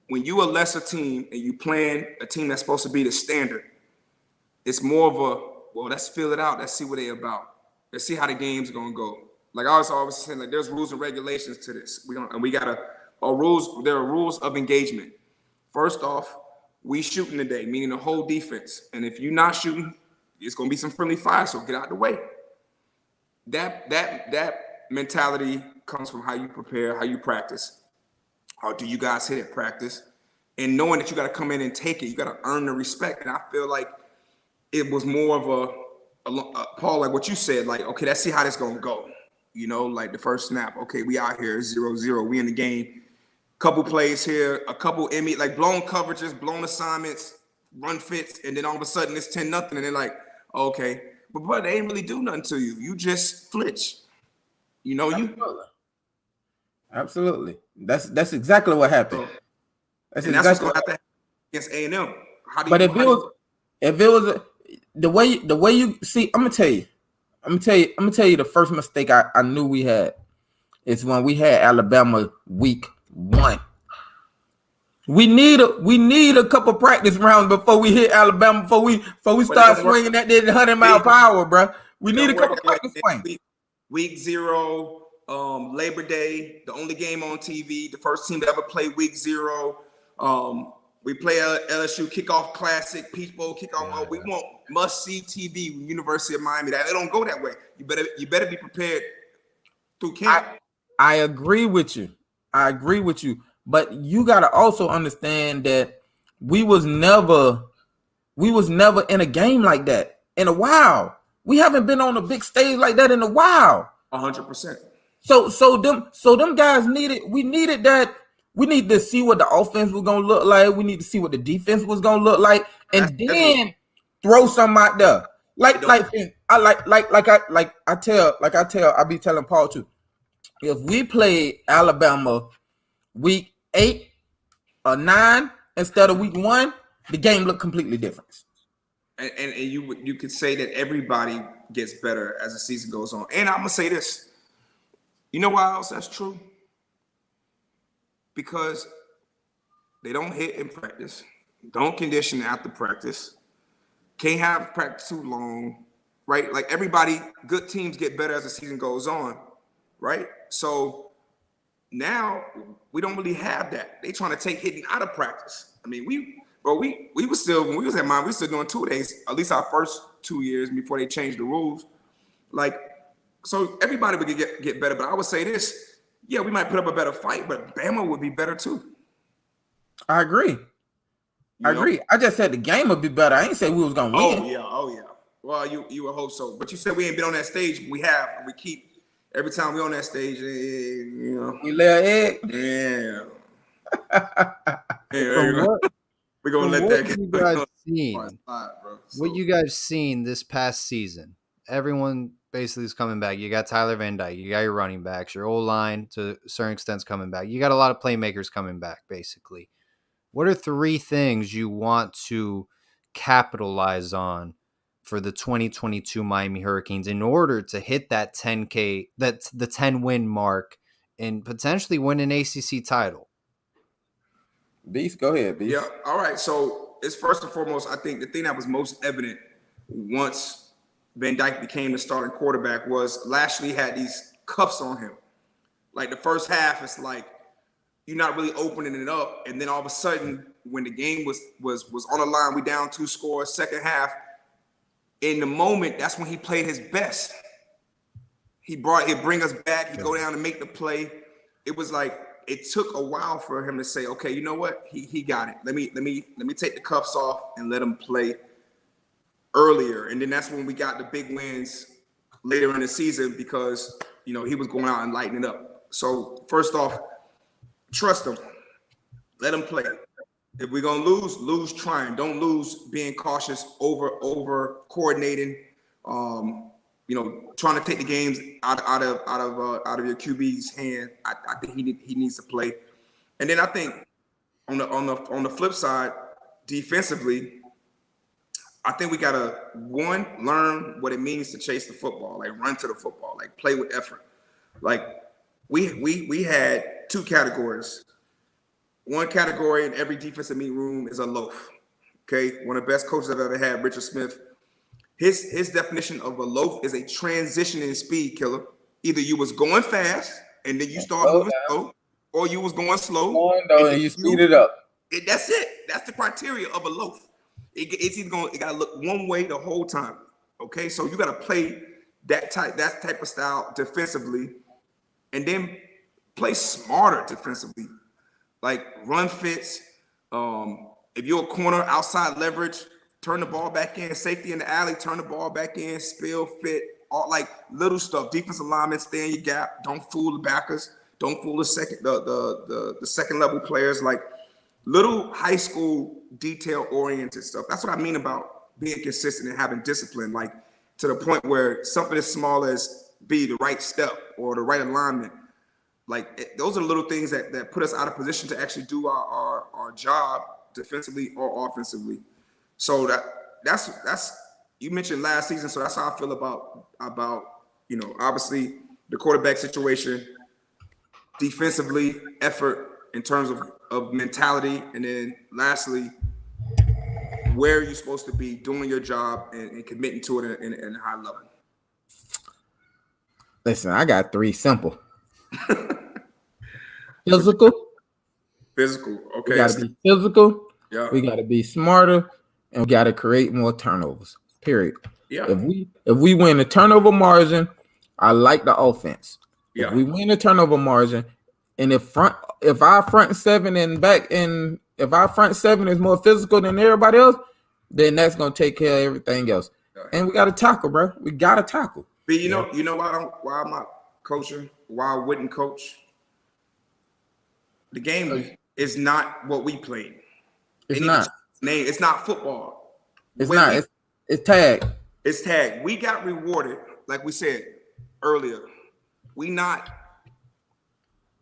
When you a lesser team and you playing a team that's supposed to be the standard, it's more of a, well, let's feel it out. Let's see what they about. Let's see how the game's gonna go. Like I was always saying, like there's rules and regulations to this. There are rules of engagement. First off, we shooting today, meaning the whole defense. And if you're not shooting, it's gonna be some friendly fire. So get out the way. That mentality comes from how you prepare, how you practice. How do you guys hit at practice? And knowing that you got to come in and take it, you got to earn the respect. And I feel like it was more of a Paul, like what you said, like, okay, let's see how this gonna go. Like the first snap, okay, we out here 0-0, we in the game. Couple plays here, a couple like blown coverages, blown assignments, run fits, and then all of a sudden it's 10-0, and they're like, okay, but they ain't really do nothing to you. You just flitch. Absolutely. That's exactly what happened. That's what's gonna happen against A&M. But if it was the way you see, I'm gonna tell you the first mistake I knew we had is when we had Alabama week 1. We need a couple practice rounds before we hit Alabama, before we start swinging that 100-mile-per-hour, bro. We need a couple practice swings. Week 0. Labor Day, the only game on TV, the first team to ever play week 0. We play LSU kickoff classic, Peach Bowl kickoff. Yeah. We want must-see TV, University of Miami. That it don't go that way. You better be prepared through camp. I agree with you. But you gotta also understand that we was never in a game like that in a while. We haven't been on a big stage like that in a while. 100%. So them guys needed that. We need to see what the offense was gonna look like. We need to see what the defense was gonna look like, and then throw something out there. I be telling Paul too. If we play Alabama week 8 or 9 instead of week 1, the game looked completely different. And you could say that everybody gets better as the season goes on. And I'm gonna say this. You know why else that's true? Because they don't hit in practice, don't condition after practice, can't have practice too long, right? Like everybody, good teams get better as the season goes on, right? So now we don't really have that. They trying to take hitting out of practice. I mean, we were still, when we was at mine, we were still doing 2 days, at least our first 2 years before they changed the rules. Like, so everybody would get better, but I would say this. Yeah, we might put up a better fight, but Bama would be better too. I agree. I just said the game would be better. I ain't say we was gonna win. Oh yeah. Well, you would hope so, but you said we ain't been on that stage. We have, and we keep. every time we on that stage, you know, We lay an egg. yeah. From what We're gonna from let what that you get guys seen, slide, bro. what So, you guys seen this past season, everyone basically is coming back. You got Tyler Van Dyke, you got your running backs, your old line to a certain extent coming back. You got a lot of playmakers coming back, basically. What are 3 things you want to capitalize on for the 2022 Miami Hurricanes in order to hit that 10K, that's the 10 win mark, and potentially win an ACC title? Beast, go ahead, Beast. yeah, all right. So it's first and foremost, I think the thing that was most evident once Van Dyke became the starting quarterback was Lashley had these cuffs on him. Like the first half, it's like you're not really opening it up, and then all of a sudden, when the game was on the line, we down 2 scores. Second half, in the moment, that's when he played his best. He'd bring us back. He'd go down and make the play. It was like it took a while for him to say, okay, you know what? He got it. Let me take the cuffs off and let him play earlier. And then that's when we got the big wins later in the season because he was going out and lighting it up. So first off, trust him. Let him play. If we're gonna lose trying. Don't lose being cautious, over coordinating. Trying to take the games out of your QB's hand. I think he needs to play. And then I think on the flip side, defensively, I think we gotta learn what it means to chase the football, like run to the football, like play with effort. Like we had 2 categories. One category in every defensive meeting room is a loaf. Okay, one of the best coaches I've ever had, Richard Smith. His definition of a loaf is a transitioning speed killer. Either you was going fast and then you start moving slow, or you was going slow and you speed it up. That's it. That's the criteria of a loaf. It's either it gotta look one way the whole time. Okay, so you gotta play that type of style defensively, and then play smarter defensively. Like run fits. If you're a corner, outside leverage, turn the ball back in. Safety in the alley, turn the ball back in. Spill, fit, all like little stuff. Defensive linemen, stay in your gap. Don't fool the backers. Don't fool the second level players. Like little high school detail oriented stuff. That's what I mean about being consistent and having discipline. Like to the point where something as small as be the right step or the right alignment. Like those are the little things that put us out of position to actually do our job defensively or offensively. So that's you mentioned last season, so that's how I feel about obviously the quarterback situation, defensively, effort in terms of mentality, and then lastly, where you're supposed to be doing your job and committing to it in a high level. Listen, I got 3 simple. Physical. Okay. We gotta be physical. Yeah. We gotta be smarter, and we gotta create more turnovers. Period. Yeah. If we win the turnover margin, I like the offense. Yeah. If we win the turnover margin, and if our front seven if our front seven is more physical than everybody else, then that's gonna take care of everything else. Yeah. And we gotta tackle, bro. We gotta tackle. But you know why I'm not coaching, why I wouldn't coach? The game is not what we played. It's not. It's not football. It's not. It's tag. It's tag. We got rewarded, like we said earlier. We not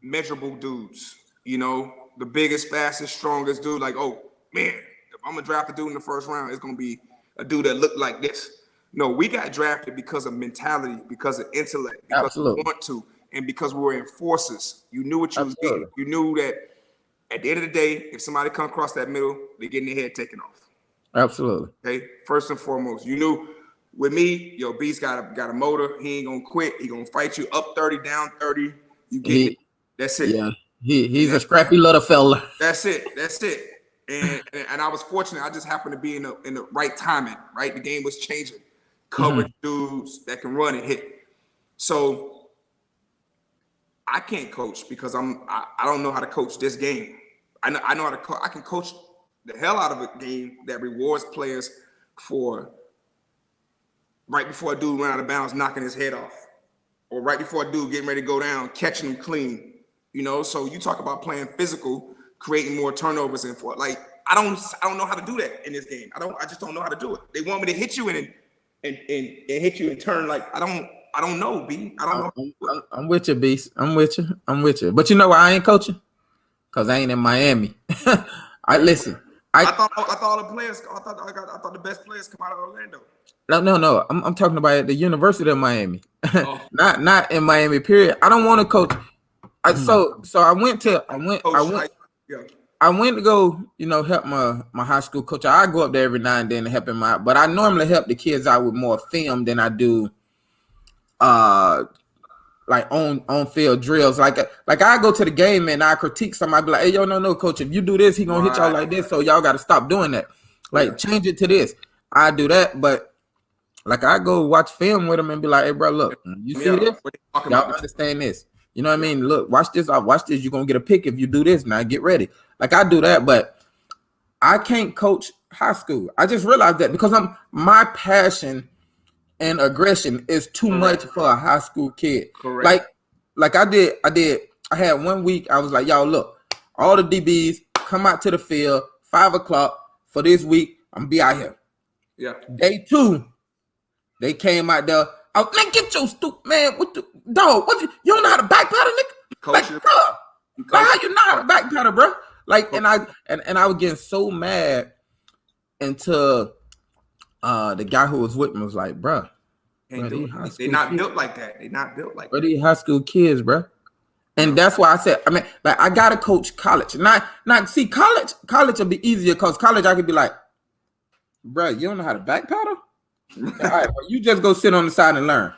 measurable dudes. The biggest, fastest, strongest dude. Like, oh man, if I'm gonna draft a dude in the first round, it's gonna be a dude that looked like this. No, we got drafted because of mentality, because of intellect, because Absolutely. we want to, and because we were enforcers. You knew what you was getting. You knew that at the end of the day, if somebody come across that middle, they're getting their head taken off. Absolutely. Okay. First and foremost, you knew with me, Beast got a motor. He ain't gonna quit. He gonna fight you up 30, down 30. You get it. That's it. Yeah. He's a scrappy little fella. That's it. And I was fortunate. I just happened to be in the right timing. Right, the game was changing. Coverage dudes that can run and hit. So I can't coach because I don't know how to coach this game. I know how to I can coach the hell out of a game that rewards players for right before a dude ran out of bounds, knocking his head off. or right before a dude getting ready to go down, catching them clean. You know, so you talk about playing physical, creating more turnovers and for like I don't know how to do that in this game. I just don't know how to do it. They want me to hit you and hit you and turn like I don't know, B. I don't know. I'm with you, Beast. I'm with you. But you know why I ain't coaching? Because I ain't in Miami. I listen. I thought all the players. I thought the best players come out of Orlando. No. I'm talking about at the University of Miami, not in Miami. Period. I don't want to coach. So I went to go, help my high school coach. I go up there every now and then to help him out, but I normally help the kids out with more film than I do, like on field drills. Like I go to the game and I critique somebody, be like, hey, no, coach, if you do this, he gonna hit y'all like this, so y'all got to stop doing that. Like change it to this. I do that, but like I go watch film with him and be like, hey, bro, look, you see this? Y'all understand this? You know what I mean? Look, watch this. You're going to get a pick if you do this. Now get ready. Like I do that, but I can't coach high school. I just realized that because my passion and aggression is too much for a high school kid. Correct. Like I had 1 week. I was like, y'all look, all the DBs come out to the field 5 o'clock for this week. I'm gonna be out here. Yeah. Day 2, they came out there. Man, get your stupid man. What the dog? What you don't know how to backpedal, nigga? Like, bro, how you know how to backpedal, bro? Like, and I was getting so mad until the guy who was with me was like, bro, they not built like that. They not built like that. These high school kids, bro. And that's why I said, I mean, like I gotta coach college. Not see college will be easier because college I could be like, bro, you don't know how to backpedal? All right, bro, you just go sit on the side and learn.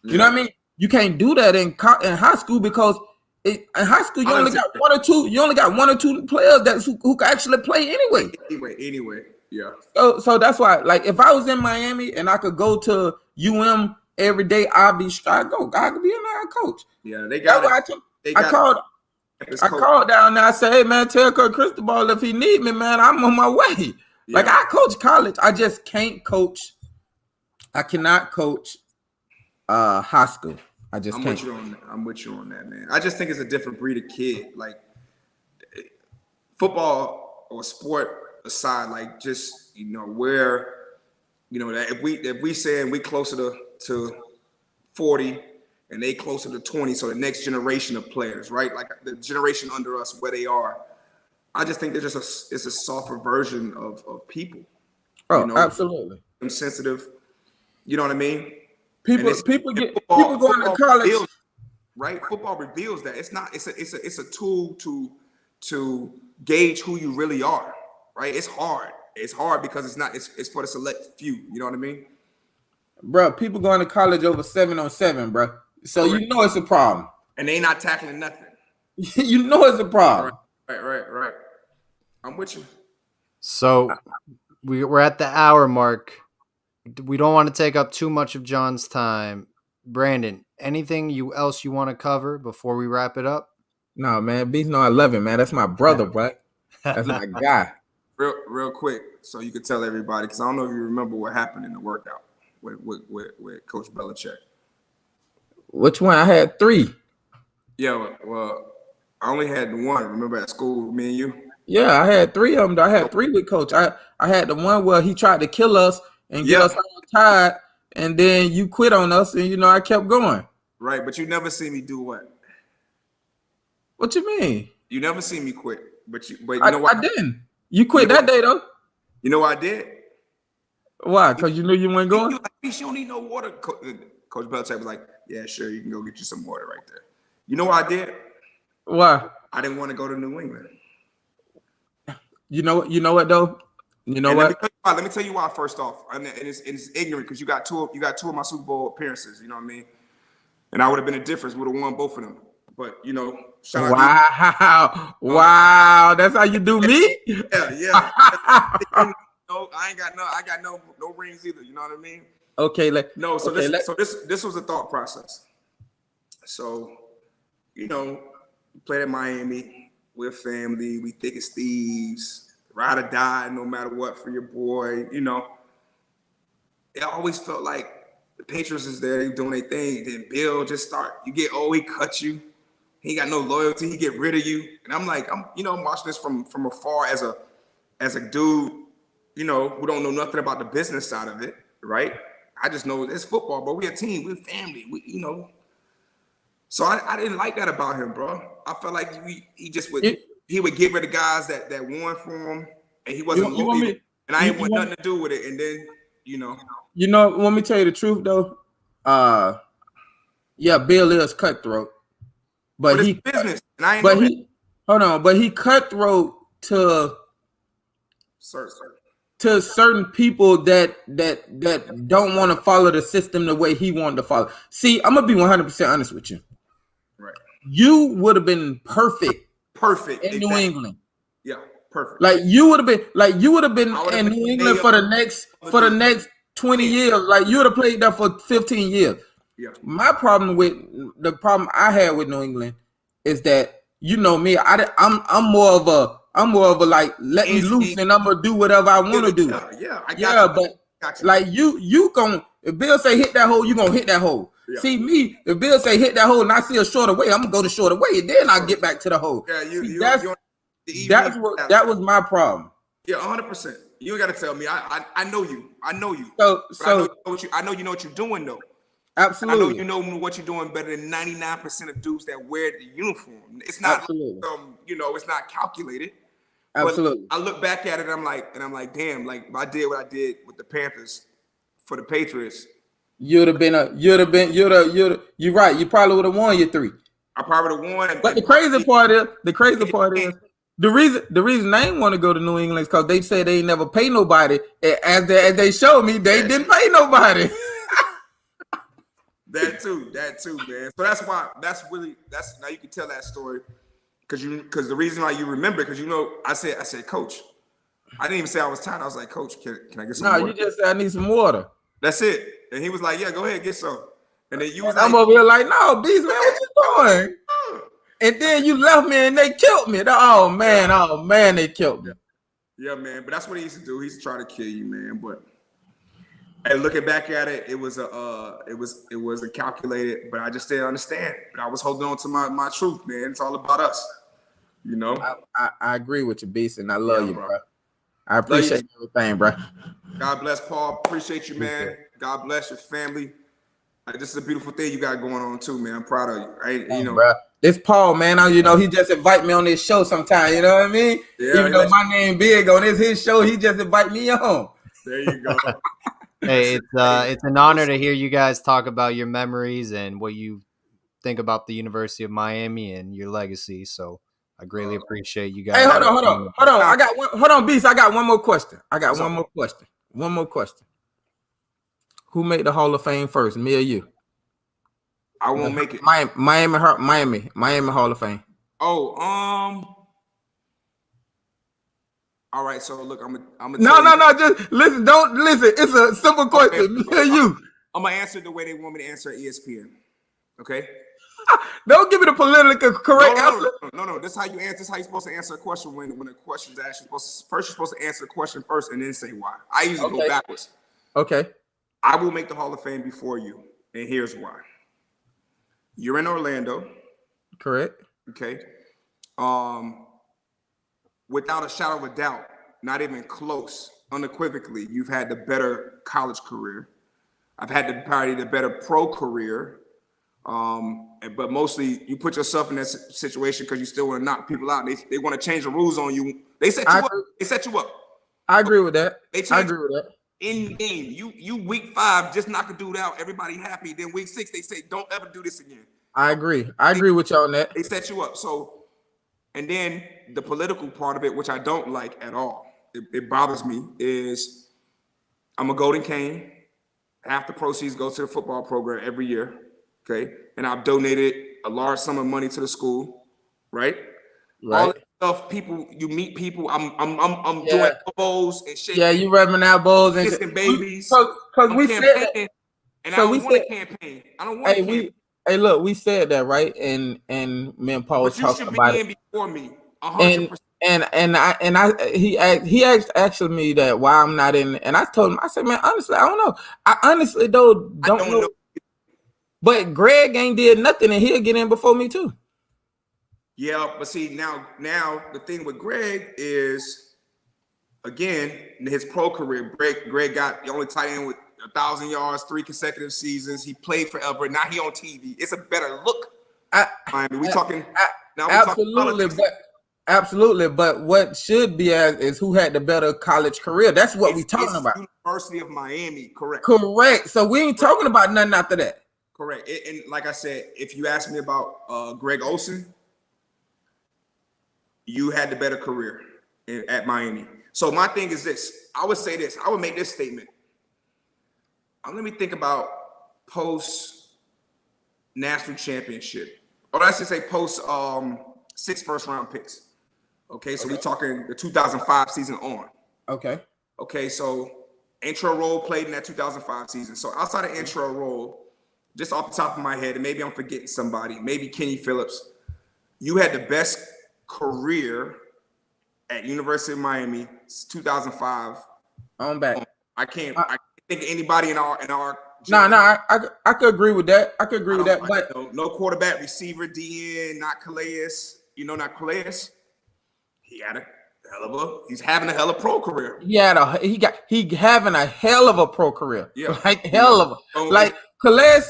You know what I mean? You can't do that in high school because in high school you only got one or two. You only got 1 or 2 players who can actually play anyway. Anyway, yeah. So that's why, like, if I was in Miami and I could go to every day, I'd be I could be in there and coach. Yeah, they got it. I called down there. I said, hey man, tell Coach Cristobal if he need me, man, I'm on my way. Yeah. Like I coach college. I just can't coach. I cannot coach high school. I just can't. I'm with you on that, man. I just think it's a different breed of kid. Like football or sport aside, like just where that if we saying we closer to 40 and they closer to 20, so the next generation of players, right? Like the generation under us, where they are. I just think it's a softer version of people. Oh, absolutely. I'm sensitive. You know what I mean? People going to college, right? Football reveals that it's a tool to gauge who you really are, right? It's hard. It's hard because it's for the select few. You know what I mean? Bro, people going to college over 7-on-7, bro. So you know it's a problem. And they not tackling nothing. You know it's a problem. Right. I'm with you. So we're at the hour mark. We don't want to take up too much of John's time. Brandon, anything else you want to cover before we wrap it up? No, man. Beason, I love him, man. That's my brother, bro. That's my guy. Real quick, so you could tell everybody, because I don't know if you remember what happened in the workout with Coach Belichick. Which one? I had 3. Yeah, well, I only had the one. Remember at school, me and you? Yeah, I had 3 of them. I had 3 with Coach. I had the one where he tried to kill us and get us all tired, and then you quit on us, and I kept going. Right, but you never see me do what? What you mean? You never see me quit, but you know what? I didn't. You quit that day though. You know what I did? Why? Because you knew you weren't going? You don't need no water. Coach Belichick was like, yeah, sure, you can go get you some water right there. You know what I did? Why? I didn't want to go to New England. You know what though? You know what? Let me tell you why. First off, and it's ignorant because you got two of my Super Bowl appearances. You know what I mean? And I would have been a difference. Would have won both of them. But shout out. Wow, that's how you do me? Yeah. No, I got no rings either. You know what I mean? Okay, this was a thought process. So, played at Miami, we're family, we thick as thieves, ride or die, no matter what for your boy. It always felt like The Patriots is there, they doing their thing. Then Bill just start. You get he cut you. He ain't got no loyalty. He get rid of you. And I'm like, I'm watching this from afar as a dude, who don't know nothing about the business side of it, right? I just know it's football, bro. We a team, we family, So I didn't like that about him, bro. I felt like he would get rid of guys that won for him, and he wasn't loyal. And I didn't want nothing to do with it. And then, want me to tell you the truth though? Yeah, Bill is cutthroat, but he business. And I ain't but he cutthroat to certain people that don't want to follow the system the way he wanted to follow. See, I'm gonna be 100% honest with you. Right. You would have been perfect in New England. Yeah, perfect. Like you would have been in New England for the next 20 years. Like you would have played there for 15 years. Yeah. The problem I had with New England is that me, I'm more of a like let me loose and I'm gonna do whatever I want to do. But like you gonna if Bill say hit that hole, you gonna hit that hole. Yeah. See me, if Bill say hit that hole and I see a shorter way, I'm gonna go the shorter way, and then I'll get back to the hole. Yeah, that was my problem. Yeah, 100%. You ain't gotta tell me. I know you. I know you. I know you know what you're doing though. Absolutely. I know you know what you're doing better than 99% of dudes that wear the uniform. It's not it's not calculated. Absolutely. But I look back at it and I'm like, damn, like if I did what I did with the Panthers for the Patriots. You're right. You probably would have won your 3. I probably would have won. But the crazy part is the reason they didn't want to go to New England is because they said they never pay nobody. As they showed me, they didn't pay nobody. That too, man. So that's now you can tell that story because the reason why you remember because I said, Coach. I didn't even say I was tired. I was like, Coach, can I get some water? No, you just said I need some water. That's it. And he was like, yeah, go ahead, get some. And then you was I'm over here like, no, Beason, man, what you doing? And then you left me and they killed me. Oh man, they killed me. Yeah, man. But that's what he used to do. He used to try to kill you, man. But and looking back at it, it was a calculated, but I just didn't understand. But I was holding on to my truth, man. It's all about us. I agree with you, Beason. I love you, bro. I appreciate everything, bro. God bless Paul. Appreciate you, man. God bless your family. This is a beautiful thing you got going on too, man. I'm proud of you. Bro. This Paul, man. He just invite me on this show sometime. You know what I mean? Yeah, even though my name big on his show, he just invite me on. There you go. Hey, it's an honor to hear you guys talk about your memories and what you think about the University of Miami and your legacy. So I greatly appreciate you guys. Hey, hold on. Hold on, Beast. I got one more question. One more question. Who made the Hall of Fame first, me or you? I won't make it. Miami Hall of Fame. Oh, all right, so look, I'm gonna No, just listen. Don't listen. It's a simple question. Me or you? I'm gonna answer the way they want me to answer at ESPN. Okay. Don't give me the politically correct answer. No. This is how you answer. This is how you're supposed to answer a question when a question's asked. You're supposed to answer the question first and then say why. I usually go backwards. Okay. I will make the Hall of Fame before you, and here's why. You're in Orlando. Correct. Okay. Without a shadow of a doubt, not even close, unequivocally, you've had the better college career. I've had the better pro career. But mostly you put yourself in that situation because you still want to knock people out. They want to change the rules on you. They set you up. They set you up. I agree with that. I agree with that. In game, you week 5 just knock a dude out. Everybody happy. Then week 6 they say don't ever do this again. I agree. I agree with you on that. They set you up. So, and then the political part of it, which I don't like at all. It bothers me. Is I'm a Golden Cane. Half the proceeds go to the football program every year. Okay, and I've donated a large sum of money to the school. Right. All that stuff. People, you meet people. I'm doing elbows and shaking. Yeah, you rubbing elbows and kissing babies. Because we said that. And so I don't want a campaign. I don't want a campaign. Hey, look, we said that, right? And me and Paul was talking about it. But you should be in before me, 100%. He asked actually me that why I'm not in, and I told him, I said, man, honestly, I don't know. I honestly don't know. But Greg ain't did nothing, and he'll get in before me too. Yeah, but see now the thing with Greg is, again, in his pro career, Greg got the only tight end with 1,000 yards, 3 consecutive seasons. He played forever. Now he on TV. It's a better look. Absolutely, but what should be is who had the better college career. That's what we talking about. University of Miami, correct. So we ain't talking about nothing after that. Correct. And like I said, if you ask me about Greg Olsen, you had the better career at Miami. So my thing is this. I would say this. I would make this statement. Let me think about post national championship. Or I should say post 6 first-round picks. Okay, so we're talking the 2005 season on. Okay, so intro role played in that 2005 season. So outside of intro role, just off the top of my head, and maybe I'm forgetting somebody, maybe Kenny Phillips, you had the best career at University of Miami 2005 on back. I can't think of anybody in our I could agree with that. But no quarterback, receiver, DN, not Calais. Not Calais. He's having a hell of a pro career. He having a hell of a pro career. Yeah. Like hell of a like Calais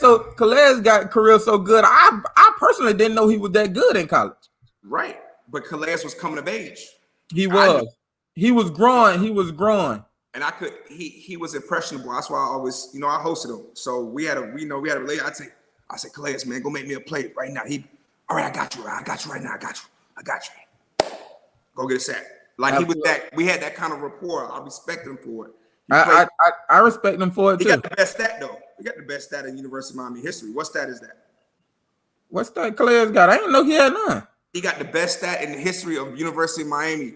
got career so good. I personally didn't know he was that good in college. Right. But Calais was coming of age. He was growing. And he was impressionable. That's why I always, I hosted him. So we had a relationship. I said, Calais, man, go make me a play right now. All right, I got you right now. I got you. Go get a sack. Like he was that, we had that kind of rapport. I respect him for it. I respect him for it too. He got the best stat though. He got the best stat in University of Miami history. What stat is that? What stat Calais got? I didn't know he had none. He got the best stat in the history of University of Miami.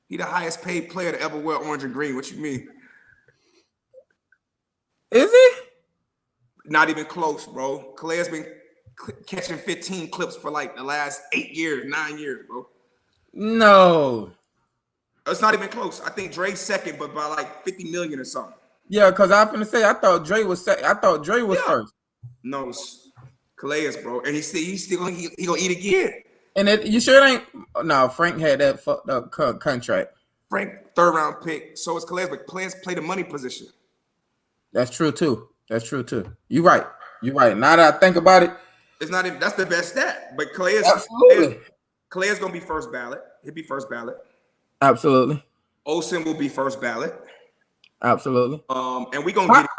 He the highest paid player to ever wear orange and green. What you mean? Is he? Not even close, bro. Calais has been catching 15 clips for like the last 9 years, bro. No. It's not even close. I think Dre's second, but by like 50 million or something. Yeah, because I was gonna say I thought Dre was first. No, it's Calais, bro. And he's still gonna eat again. And you sure it ain't? No, Frank had that fucked up contract. Frank, 3rd round pick. So is Calais, but players play the money position. That's true too. You're right. Now that I think about it, it's not even. That's the best stat. But Calais, Calais is gonna be first ballot. He'll be first ballot. Absolutely. Olsen will be first ballot. Absolutely. And we gonna get it.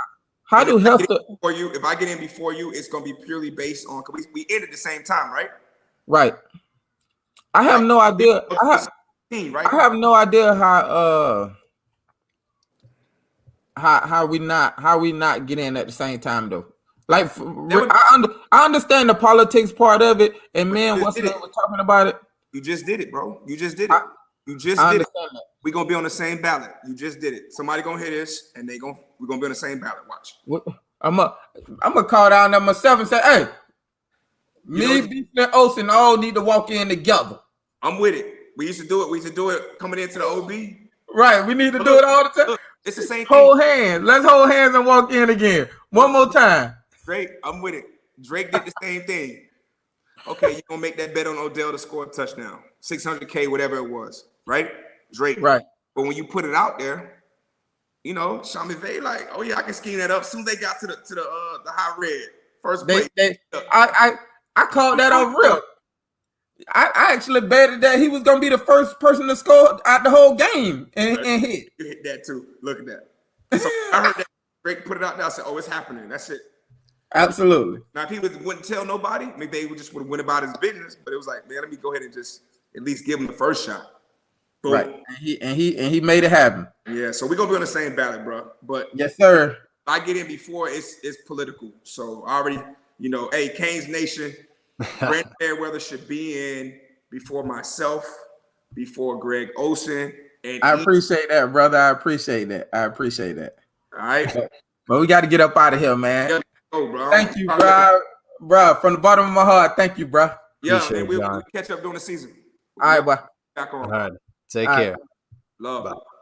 How do health for you? If I get in before you, it's gonna be purely based on because we ended at the same time, right? Right. I have no idea. I have no idea how we not get in at the same time though. Like I understand the politics part of it, and man, what's was talking about it. You just did it, bro. You just did it. That. We're gonna be on the same ballot. You just did it. Somebody gonna hear this, and we're gonna be on the same ballot. Watch. I'm gonna call down there myself and say, hey, Beason and Olsen all need to walk in together. I'm with it. We used to do it coming into the OB. Right. We need to do it all the time. It's the same thing. Hold hands. Let's hold hands and walk in again. One more time. Drake, I'm with it. Drake did the same thing. Okay, you're gonna make that bet on Odell to score a touchdown. $600K, whatever it was, right? Drake. Right. But when you put it out there, Sean McVay, like, oh yeah, I can scheme that up. As soon as they got to the high red, first play. I called that off real. I actually betted that he was gonna be the first person to score out the whole game and hit. You hit that too. Look at that. So I heard that Drake put it out there. I said, oh, it's happening. That's it. Absolutely. Now, if he wouldn't tell nobody, maybe they would went about his business. But it was like, man, let me go ahead and just at least give him the first shot. Boom. Right. And he made it happen. Yeah. So we're gonna be on the same ballot, bro. But yes, sir. If I get in before, it's political. So I already, hey, Canes Nation, Brandon Meriweather should be in before myself, before Greg Olsen. And I appreciate that, brother. I appreciate that. All right. But we got to get up out of here, man. Yeah. Oh, bro. Thank you, bro. From the bottom of my heart, thank you, bro. Yeah, man, we'll catch up during the season. All right, boy. Back All on. right. Take All right. care. Love. Bye.